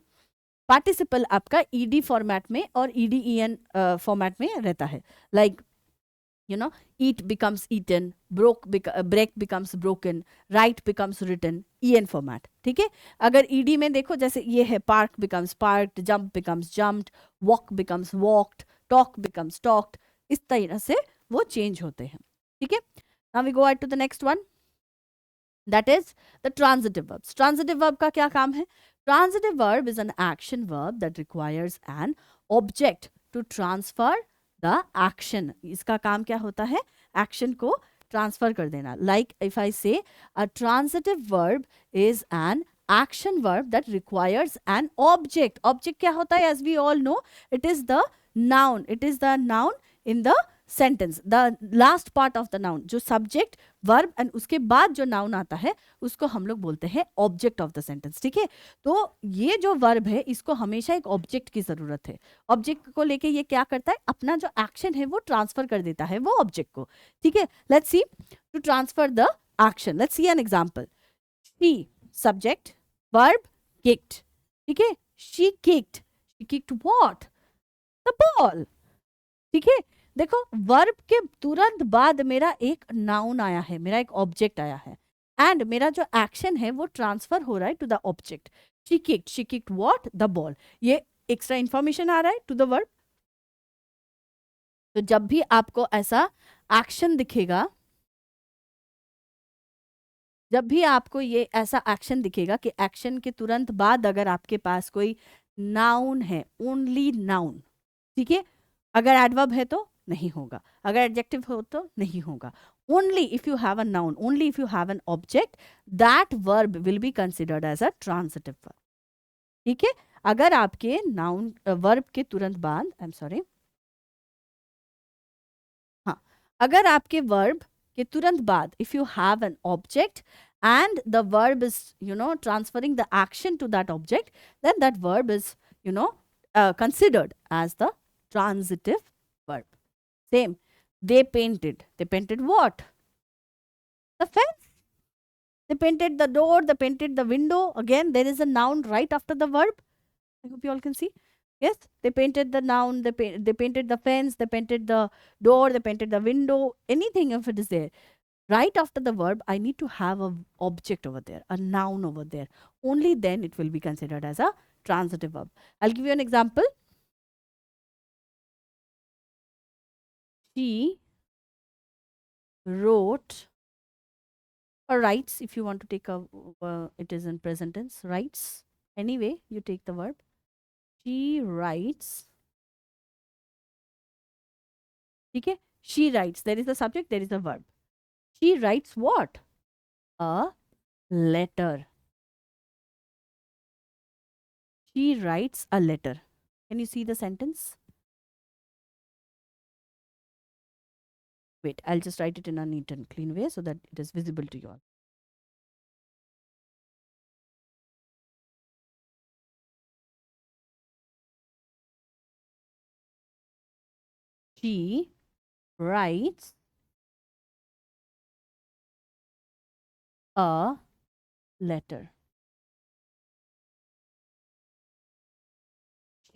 participle आपका ईडी फॉर्मेट में और ईडीईएन फॉर्मेट में रहता है. Like eat becomes eaten, break becomes broken, write becomes written, en format. ठीक है. अगर ed में देखो जैसे ये है park becomes parked, jump becomes jumped, walk becomes walked, talk becomes talked. इस तरह से वो चेंज होते हैं. ठीक है. Now we go ahead to the next one. That is the transitive verbs. Transitive verb का क्या काम है? Transitive verb is an action verb that requires an object to transfer the action. इसका काम क्या होता है? Action को transfer कर देना. Like if I say a transitive verb is an action verb that requires an object. Object क्या होता है? As we all know, it is the noun. It is the noun in the sentence, the last part of the noun, जो सब्जेक्ट वर्ब एंड उसके बाद जो नाउन आता है उसको हम लोग बोलते हैं ऑब्जेक्ट ऑफ द सेंटेंस. ठीक है. तो ये जो वर्ब है इसको हमेशा एक ऑब्जेक्ट की जरूरत है. ऑब्जेक्ट को लेके ये क्या करता है? अपना जो एक्शन है वो ट्रांसफर कर देता है वो ऑब्जेक्ट को. ठीक है. Let's see to transfer the action. Let's see an example. She subject, verb kicked. ठीक है. She kicked what? The ball. ठीक है. देखो वर्ब के तुरंत बाद मेरा एक नाउन आया है, मेरा एक ऑब्जेक्ट आया है एंड मेरा जो एक्शन है वो ट्रांसफर हो रहा है to the object. She kicked what? The ball. ये एक्स्ट्रा इंफॉर्मेशन आ रहा है टू द वर्ब. तो जब भी आपको ऐसा एक्शन दिखेगा, जब भी आपको ये ऐसा एक्शन दिखेगा कि एक्शन के तुरंत बाद अगर आपके पास कोई नाउन है, ओनली नाउन. ठीक है. अगर एडवर्ब है तो नहीं होगा, अगर एडजेक्टिव हो तो नहीं होगा. Only if you have a noun, only if you have an object, that verb will be considered as a transitive verb. ठीक है. अगर आपके नाउन वर्ब के तुरंत बाद, आई एम सॉरी, हाँ, अगर आपके वर्ब के तुरंत बाद if you have an object and the verb is transferring the action to that object, then that verb is considered as the transitive verb. Same. They painted what? The fence. They painted the door, they painted the window. Again there is a noun right after the verb. I hope you all can see. Yes, they painted the noun, they painted the fence, they painted the door, they painted the window. Anything if it is there right after the verb, I need to have a object over there, a noun over there. Only then it will be considered as a transitive verb. I'll give you an example. She wrote or writes, if you want to take a it is in present tense, writes. Anyway, you take the verb. She writes. Okay? She writes. There is a subject, there is a verb. She writes what? A letter. She writes a letter. Can you see the sentence? Wait, I'll just write it in a neat and clean way so that it is visible to you all. She writes a letter.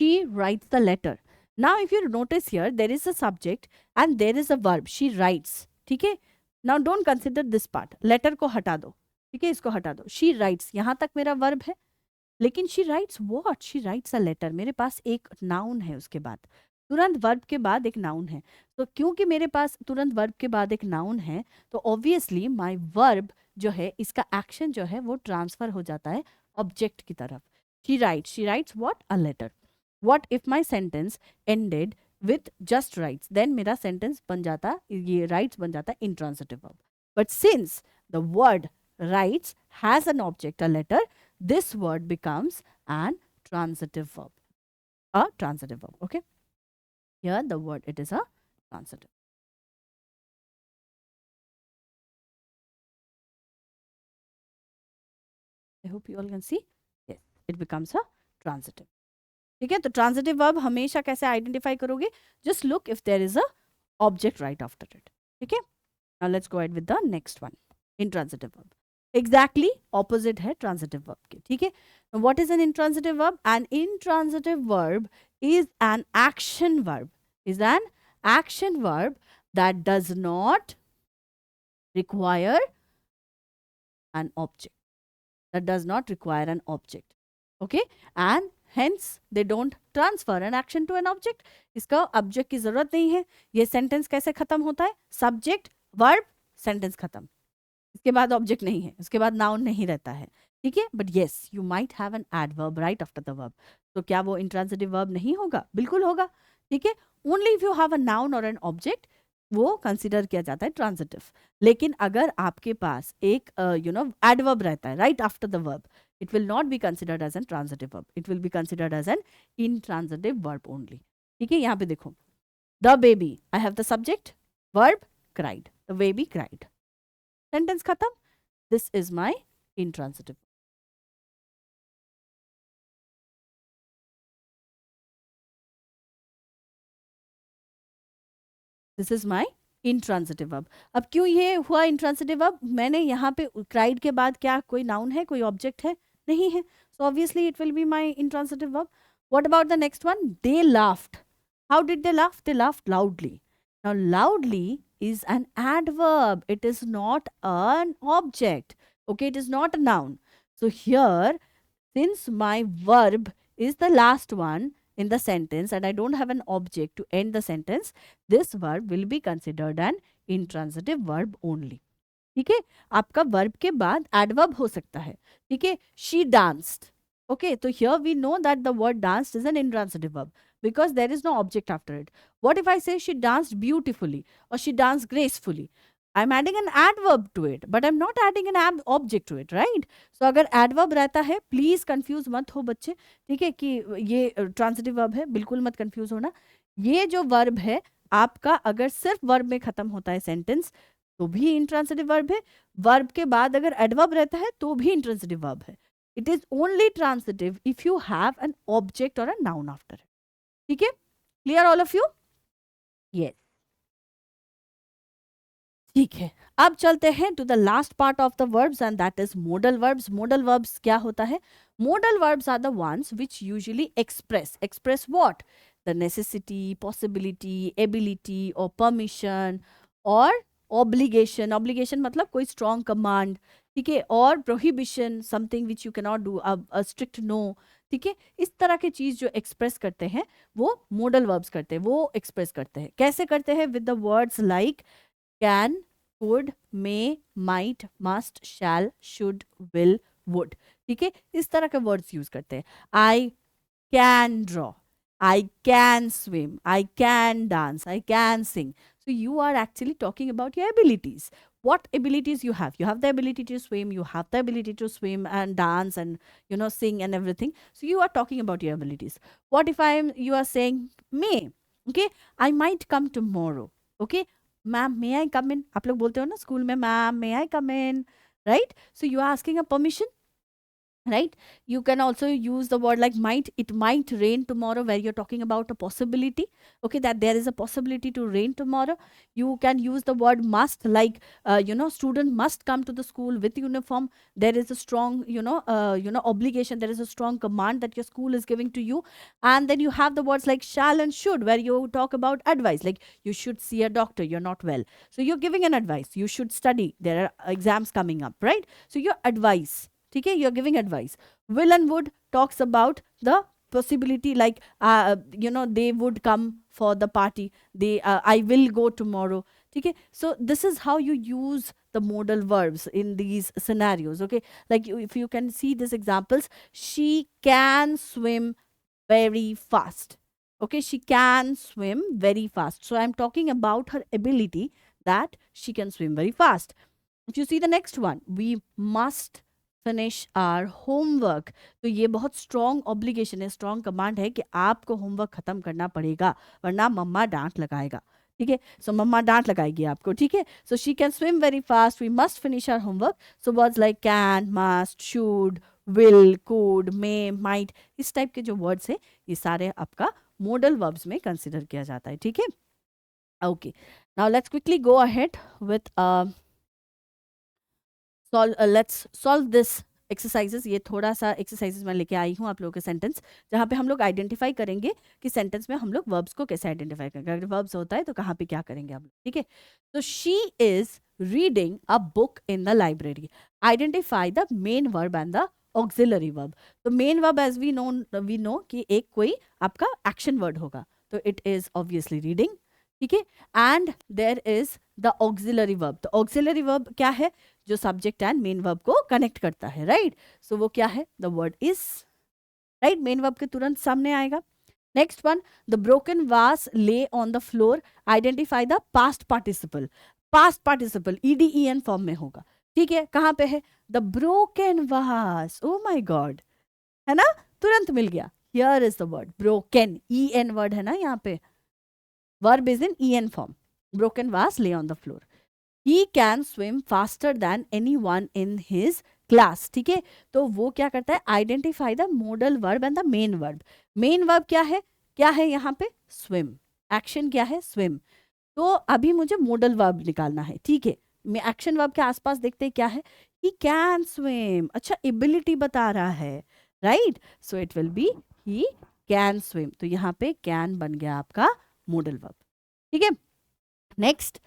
She writes the letter. Now if you notice here, there is a subject and there is a verb. She writes. ठीक है. Now don't consider this part. Letter को हटा दो. ठीक है, इसको हटा दो. She writes. यहाँ तक मेरा verb है. लेकिन she writes what? She writes a letter. मेरे पास एक noun है उसके बाद. तुरंत वर्ब के बाद एक नाउन है. तो क्योंकि मेरे पास तुरंत वर्ब के बाद एक नाउन है तो ऑब्वियसली माय वर्ब जो है इसका एक्शन जो है वो ट्रांसफर हो जाता है ऑब्जेक्ट की तरफ. She writes what? A letter. What if my sentence ended with just writes? Then मेरा sentence बन जाता, ये writes बन जाता intransitive verb. But since the word writes has an object, a letter, this word becomes an transitive verb. A transitive verb. Okay. Here the word, it is a transitive. I hope you all can see. Yes, it becomes a transitive. ठीक है. तो ट्रांजिटिव वर्ब हमेशा कैसे आइडेंटिफाई करोगे? Just look if there is a object right after it. ठीक है. Now let's go ahead with the next one. Intransitive verb. Exactly opposite है ट्रांजिटिव वर्ब के, ठीक है। What is an intransitive verb? An intransitive verb is an action verb, is an action verb that does not require an object, that does not require an object, okay, and hence they don't transfer an action to an object. इसका ऑब्जेक्ट की जरूरत नहीं है। ये सेंटेंस कैसे खत्म होता है? सब्जेक्ट वर्ब सेंटेंस खत्म, इसके बाद ऑब्जेक्ट नहीं है, उसके बाद नाउन नहीं रहता है, ठीक है। But yes you might have an adverb right after the verb, तो क्या वो इंट्रांजिटिव वर्ब नहीं होगा? बिल्कुल होगा, ठीक है। Only if you have a noun और एन ऑब्जेक्ट वो कंसिडर किया जाता है ट्रांजिटिव। लेकिन अगर आपके पास एक एडवर्ब रहता है right after the verb, it will not be considered as an transitive verb, it will be considered as an intransitive verb only, ठीक है। यहाँ पे देखो, the baby, I have the subject, verb cried, the baby cried, sentence खत्म, this is my intransitive, this is my intransitive verb। अब क्यों ये हुआ intransitive verb? मैंने यहाँ पे cried के बाद क्या कोई noun है, कोई object है? नहीं है, so obviously it will be my intransitive verb। What about the next one? They laughed, how did they laugh? They laughed loudly. Now loudly is an adverb, it is not an object, okay, it is not a noun. So here, since my verb is the last one in the sentence and I don't have an object to end the sentence, this verb will be considered an intransitive verb only, ठीक है। आपका वर्ब के बाद एडवर्ब हो सकता है, ठीक है। She danced, okay, so here we know that the word danced is an intransitive verb because there is no object after it. What if I say she danced beautifully or she danced gracefully? I'm adding an adverb to it, but I'm not adding an object to it, right? So अगर adverb रहता है, please confuse मत हो बच्चे, ठीक है, कि ये transitive verb है, बिल्कुल मत confuse होना। ये जो verb है आपका, अगर सिर्फ verb में खत्म होता है sentence तो भी intransitive verb है, verb के बाद अगर adverb रहता है तो भी intransitive verb है। It is only transitive if you have an object or a noun after it, ठीक है। Clear all of you? Yes. ठीक है, अब चलते हैं to the last part of the verbs and that is modal verbs. Modal verbs क्या होता है? Modal verbs are the ones which usually express what? The necessity, possibility, ability और परमिशन और ऑब्लिगेशन। ऑब्लिगेशन मतलब कोई स्ट्रॉन्ग कमांड, ठीक है, और prohibition, something which you can not do, a strict no, ठीक है। इस तरह की चीज जो एक्सप्रेस करते हैं वो मोडल वर्ब्स करते हैं, वो एक्सप्रेस करते हैं। कैसे करते हैं? With the words like can, could, may, might, must, shall, should, will, would, ठीक है। इस तरह के वर्ड्स यूज करते हैं। I can draw, I can swim, I can dance, I can sing. So you are actually talking about your abilities. What abilities you have? You have the ability to swim, you have the ability to swim and dance and sing and everything. So you are talking about your abilities. What if you are saying may, okay, I might come tomorrow, okay, ma'am may I come in, आप लोग बोलते हो ना स्कूल में, ma'am may I come in, right? So you are asking a permission, right? You can also use the word like might. It might rain tomorrow, where you're talking about a possibility, okay, that there is a possibility to rain tomorrow. You can use the word must, like student must come to the school with uniform. There is a strong obligation, there is a strong command that your school is giving to you. And then you have the words like shall and should, where you talk about advice, like you should see a doctor, you're not well, so you're giving an advice. You should study, there are exams coming up, right? So your advice, ठीक है, you are giving advice. Will and would talks about the possibility, like they would come for the party, I will go tomorrow, ठीक है। So this is how you use the modal verbs in these scenarios, okay? Like if you can see these examples, she can swim very fast, okay, she can swim very fast, so I'm talking about her ability that she can swim very fast. If you see the next one, we must finish our homework, तो ये बहुत स्ट्रॉन्ग ऑब्लिगेशन है, स्ट्रॉन्ग कमांड है कि आपको होमवर्क खत्म करना पड़ेगा वरना मम्मा डांट लगाएगा, ठीक है। सो मम्मा डांट लगाएगी आपको, ठीक है। So she can swim very fast, we must finish our homework. So words like can, must, should, will, could, may, might, इस टाइप के जो वर्ड्स है ये सारे आपका मोडल वर्ब्स में कंसिडर किया जाता है, ठीक है। Okay, now let's quickly go ahead with let's solve this exercises. ये थोड़ा सा एक्सरसाइजेस मैं लेके आई हूँ आप लोगों के सेंटेंस, जहाँ पे हम लोग आइडेंटिफाई करेंगे कि सेंटेंस में हम लोग वर्ब्स को कैसे आइडेंटिफाई करेंगे। अगर वर्ब्स होता है तो कहाँ पे क्या करेंगे हम लोग, ठीक है। तो she is reading a book in the library. Identify the main verb and the auxiliary verb. तो main verb as we know कि एक कोई आपका एक्शन वर्ड होगा, तो इट इज ऑब्वियसली रीडिंग, ठीक है। And there is the auxiliary verb. तो ऑक्सिलरी वर्ब क्या है, जो सब्जेक्ट एंड मेन वर्ब को कनेक्ट करता है, राइट। सो वो क्या है, the word is, right, main verb के तुरंत सामने आएगा। नेक्स्ट वन, द ब्रोकन वास ले on the floor. Identify the past participle. Past participle EDEN form में होगा, ठीक है। कहाँ पे है, द ब्रोकन वास, ओ माय गॉड, है ना, तुरंत मिल गया। Here is the word broken, EN word है ना यहाँ पे, verb is in EN form. Broken वास ले on the floor. He can swim faster than anyone in his class, ठीक है। तो वो क्या करता है, identify the modal verb and the main verb. Main verb क्या है यहाँ पे, स्विम। एक्शन क्या है, स्विम। तो अभी मुझे मॉडल वर्ब निकालना है, ठीक है। मैं एक्शन वर्ब के आसपास देखते हैं क्या है, ही कैन स्विम। अच्छा, एबिलिटी बता रहा है, right. So it will B he can swim. तो यहाँ पे कैन बन गया आपका मॉडल वर्ब, ठीक है। Next,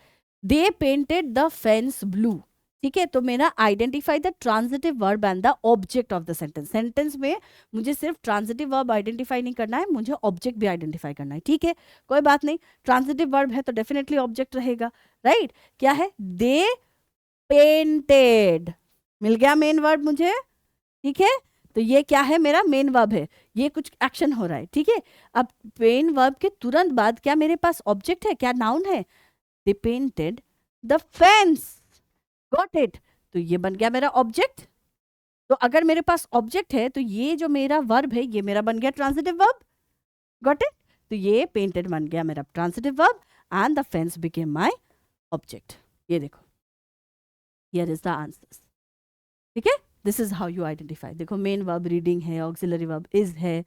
they painted the fence blue, ठीक है। तो मेरा identify the transitive verb and the object of the sentence. Sentence में मुझे सिर्फ ट्रांजिटिव वर्ब आइडेंटिफाई नहीं करना है, मुझे ऑब्जेक्ट भी आइडेंटिफाई करना है, ठीक है। कोई बात नहीं, ट्रांजिटिव वर्ब है तो डेफिनेटली ऑब्जेक्ट रहेगा, राइट। क्या है, दे पेंटेड, मिल गया मेन वर्ब मुझे, ठीक है। तो ये क्या है, मेरा मेन वर्ब है, ये कुछ एक्शन हो रहा है, ठीक है। अब मेन वर्ब के तुरंत बाद क्या मेरे पास ऑब्जेक्ट है, क्या नाउन है, they painted the fence, got it। तो ये बन गया मेरा ऑब्जेक्ट। तो अगर मेरे पास ऑब्जेक्ट है तो ये जो मेरा वर्ब है ये मेरा बन गया ट्रांजिटिव वर्ब, got it। तो ये पेंटेड बन गया मेरा transitive verb and the fence became my object. ये देखो, हियर इज द आंसर्स, ठीक है। This is how you identify. देखो, मेन वर्ब रीडिंग है, ऑक्सिलरी वर्ब इज है,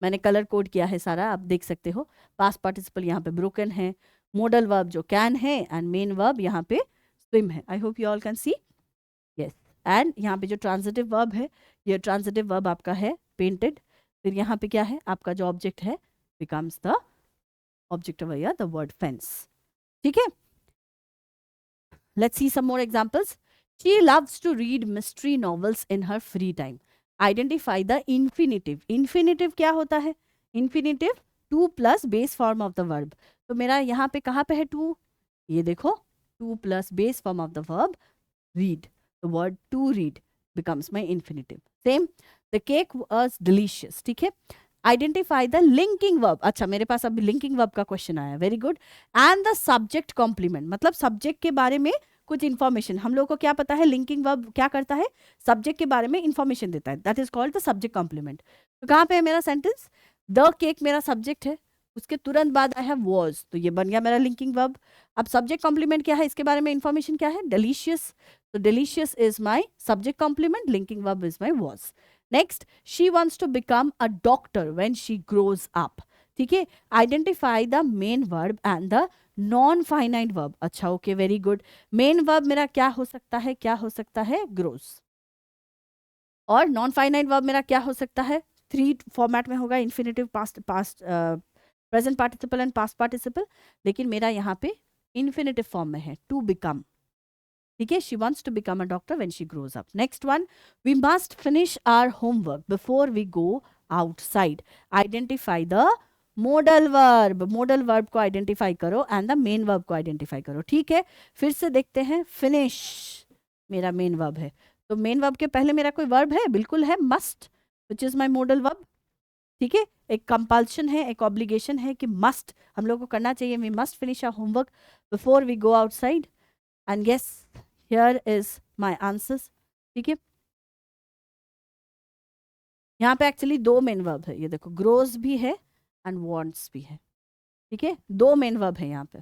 मैंने कलर कोड किया है सारा, आप देख सकते हो। पास्ट पार्टिसिपल यहाँ पे ब्रोकन है, मॉडल वर्ब जो कैन है, एंड मेन वर्ब यहाँ पे स्विम है। I hope you all can see, yes. And यहाँ पे जो ट्रांजिटिव वर्ब है, ये ट्रांजिटिव वर्ब आपका है पेंटेड। फिर यहाँ पे क्या है, आपका जो ऑब्जेक्ट है becomes the object over here, the word fence, ठीक है। Let's see some more examples. She loves to read mystery novels in her free time. Identify the infinitive. Infinitive क्या होता है, infinitive to plus base form of the verb. तो मेरा यहाँ पे कहाँ पे है टू, ये देखो, to plus base form of the verb read, the word to read becomes my infinitive. Same, the cake was delicious, ठीक है। Identify the linking verb. अच्छा, मेरे पास अभी लिंकिंग वर्ब का क्वेश्चन आया, very good. And the subject complement, मतलब सब्जेक्ट के बारे में कुछ इंफॉर्मेशन। हम लोग को क्या पता है, लिंकिंग वर्ब क्या करता है, सब्जेक्ट के बारे में इंफॉर्मेशन देता है, that is called the subject complement. तो कहाँ पे है मेरा सेंटेंस, द केक मेरा सब्जेक्ट है, उसके तुरंत बाद आई हैव वॉज, तो ये बन गया मेरा लिंकिंग वर्ब। अब सब्जेक्ट कॉम्प्लीमेंट क्या है, इसके बारे में इंफॉर्मेशन क्या है, डिलीशियस। तो delicious is my subject complement, linking verb is my was. Next, she wants to become a doctor when she grows up, ठीक है। Identify the main verb and the non finite verb. अच्छा, okay, very good. Main verb मेरा क्या हो सकता है, क्या हो सकता है, ग्रोज। और नॉन फाइनाइट वर्ब मेरा क्या हो सकता है, थ्री फॉर्मेट में होगा, infinitive, past present participle and past participle. लेकिन मेरा यहाँ पे इन्फिनिटिव फॉर्म में है, टू बिकम, ठीक है। She wants to become a doctor when she grows up. Next one, we must finish our homework before we go outside. Identify the modal verb. Modal verb को आइडेंटिफाई करो एंड द मेन वर्ब को आइडेंटिफाई करो, ठीक है। फिर से देखते हैं, फिनिश मेरा मेन वर्ब है, तो मेन वर्ब के पहले मेरा कोई वर्ब है, बिल्कुल है, must, which is my modal verb, ठीक है। एक कंपल्शन है, एक ऑब्लिगेशन है कि मस्ट हम लोग को करना चाहिए, we must finish our homework before we go outside. And yes, here is my answers, ठीक है। यहाँ पे एक्चुअली दो मेन वर्ब है, ये देखो, ग्रोज भी है एंड वांट्स भी है, ठीक है, दो मेन वर्ब है यहाँ पे।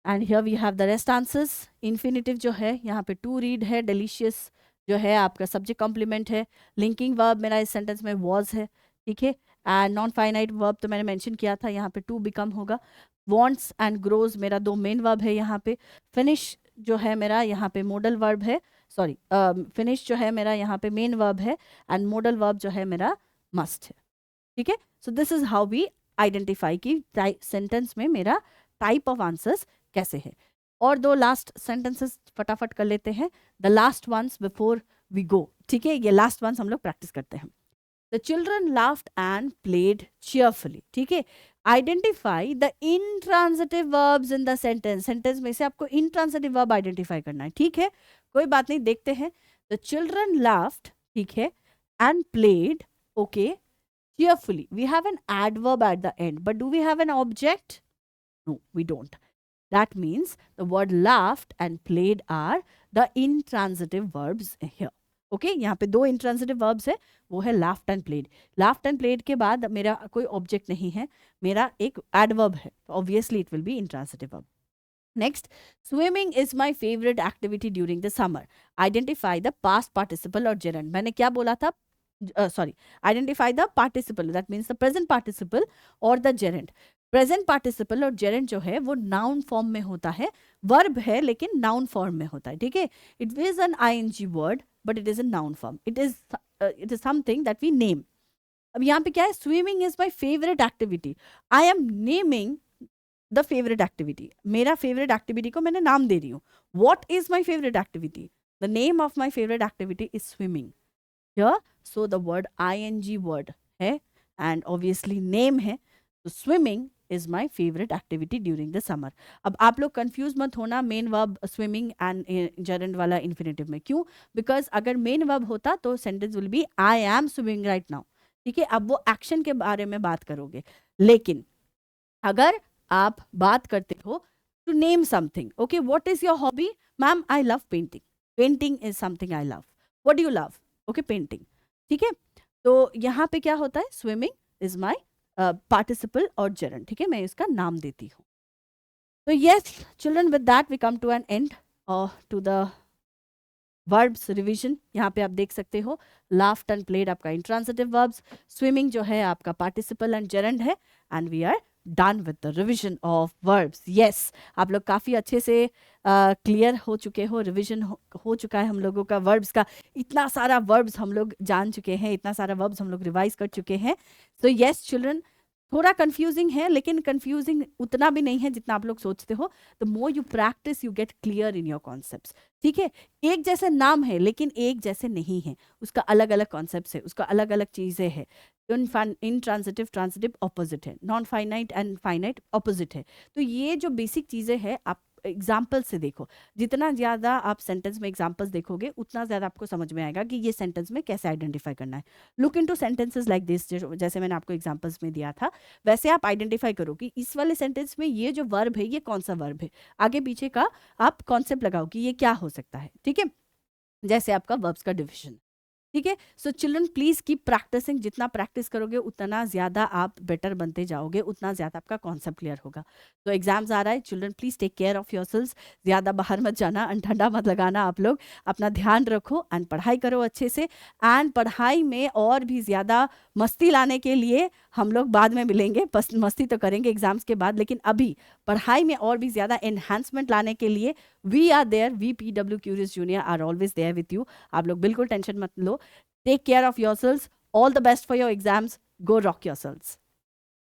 And here we have the rest answers. Infinitive जो है यहाँ पे टू रीड है, डिलीशियस जो है आपका सब्जेक्ट कॉम्प्लीमेंट है, लिंकिंग वर्ब मेरा इस सेंटेंस में वॉज है, ठीक है। एंड नॉन फाइनाइट वर्ब तो मैंने मेंशन किया था, यहाँ पे टू बिकम होगा। वांट्स एंड ग्रोज मेरा दो मेन वर्ब है यहाँ पे। फिनिश जो है मेरा यहाँ पे मोडल वर्ब है, सॉरी फिनिश जो है मेरा यहाँ पे मेन वर्ब है, एंड मोडल वर्ब जो है मेरा मस्ट है, ठीक है। So this is how we identify कि सेंटेंस में मेरा टाइप ऑफ आंसर्स कैसे है। और दो लास्ट सेंटेंसेस फटाफट कर लेते हैं, the last ones before we go, ठीक है, ये लास्ट वंस हम लोग प्रैक्टिस करते हैं। The children laughed and played cheerfully, ठीक है। Identify the intransitive verbs in the sentence, sentence में से आपको इंट्रांजिटिव वर्ब आइडेंटिफाई करना है, ठीक है। कोई बात नहीं, देखते हैं। द चिल्ड्रन लाफ्ड, ठीक है, and played, okay, cheerfully. We have an adverb at the end, but do we have an object? No, we don't. That means the word laughed and played are the intransitive verbs here. Okay यहाँ पे दो इंट्रांजिटिव वर्ब्स है, वो है laughed and played. Laughed and played के बाद मेरा कोई ऑब्जेक्ट नहीं है, मेरा एक एडवर्ब है, तो obviously it will B intransitive verb. Next, swimming is my favourite activity during the summer. Identify the past participle और जेरेंट। मैंने क्या बोला था, sorry, identify the participle, that means the present participle or the gerund. Present participle और जेरेंट जो है वो नाउन फॉर्म में होता है, वर्ब है लेकिन नाउन फॉर्म में होता है, ठीक है। It is an ING word but it is a noun form, it is something that we name. अब यहाँ पे क्या है, swimming is my favourite activity, I am naming the favourite activity, मेरा फेवरेट एक्टिविटी को मैंने नाम दे रही हूँ। What is my favourite activity, the name of my favourite activity is swimming here, so the word ing word है and obviously name है, so swimming is my favorite activity during the summer. अब आप लोग कंफ्यूज मत होना main verb swimming and gerund वाला इन्फिनेटिव में, क्यों, बिकॉज अगर मेन वर्ब होता तो sentence will be I am swimming right now, ठीक है। अब वो एक्शन के बारे में बात करोगे, लेकिन अगर आप बात करते हो to name something, okay, what is your hobby, ma'am I love painting, painting is something I love, what do you love, okay, painting, ठीक है। तो यहाँ पे क्या होता है, स्विमिंग इज माई पार्टिसिपल और जेरेंट, ठीक है, मैं इसका नाम देती हूँ। तो yes children, with that we come to an end to the verbs revision. यहाँ पे आप देख सकते हो, लाफ्ड एंड प्लेड आपका इंट्रांजिटिव वर्ब्स, स्विमिंग जो है आपका पार्टिसिपल एंड जेरेंट है, and we are done with the revision of verbs. Yes, आप लोग काफ़ी अच्छे से क्लियर हो चुके हो, रिविजन हो चुका है हम लोगों का वर्ब्स का, इतना सारा वर्ब्स हम लोग जान चुके हैं, इतना सारा वर्ब्स हम लोग रिवाइज कर चुके हैं। सो यस चिल्ड्रन, थोड़ा कंफ्यूजिंग है लेकिन कंफ्यूजिंग उतना भी नहीं है जितना आप लोग सोचते हो। The more you practice you get clear in your concepts, ठीक है। एक जैसे नाम है लेकिन एक जैसे नहीं है, उसका अलग अलग कॉन्सेप्ट्स है, उसका अलग अलग चीज़ें हैं। इंट्रांजिटिव ट्रांजिटिव ऑपोजिट है, non finite and finite opposite है। तो ये जो बेसिक चीज़ें हैं आप एग्जाम्पल से देखो, जितना ज़्यादा आप सेंटेंस में एग्जाम्पल्स देखोगे उतना ज़्यादा आपको समझ में आएगा कि ये सेंटेंस में कैसे आइडेंटिफाई करना है। Look into sentences like this, जैसे मैंने आपको एग्जाम्पल्स में दिया था वैसे आप आइडेंटिफाई करो कि इस वाले सेंटेंस में ये जो वर्ब है ये कौन सा वर्ब है, आगे पीछे का आप कॉन्सेप्ट लगाओ कि ये क्या हो सकता है, ठीक है, जैसे आपका वर्ब्स का डिविजन, ठीक है। So children please keep practising, जितना प्रैक्टिस करोगे उतना ज़्यादा आप बेटर बनते जाओगे, उतना ज़्यादा आपका कॉन्सेप्ट क्लियर होगा। तो एग्जाम्स आ रहा है, children please take care of yourselves, ज़्यादा बाहर मत जाना, ठंडा मत लगाना, आप लोग अपना ध्यान रखो एंड पढ़ाई करो अच्छे से। एंड पढ़ाई में और भी ज़्यादा मस्ती लाने के लिए हम लोग बाद में मिलेंगे, मस्ती तो करेंगे एग्जाम्स के बाद, लेकिन अभी पढ़ाई में और भी ज़्यादा एनहांसमेंट लाने के लिए we are there, we PW curious junior are always there with you. आप लोग बिल्कुल टेंशन मत लो, take care of yourselves, all the best for your exams, go rock yourselves.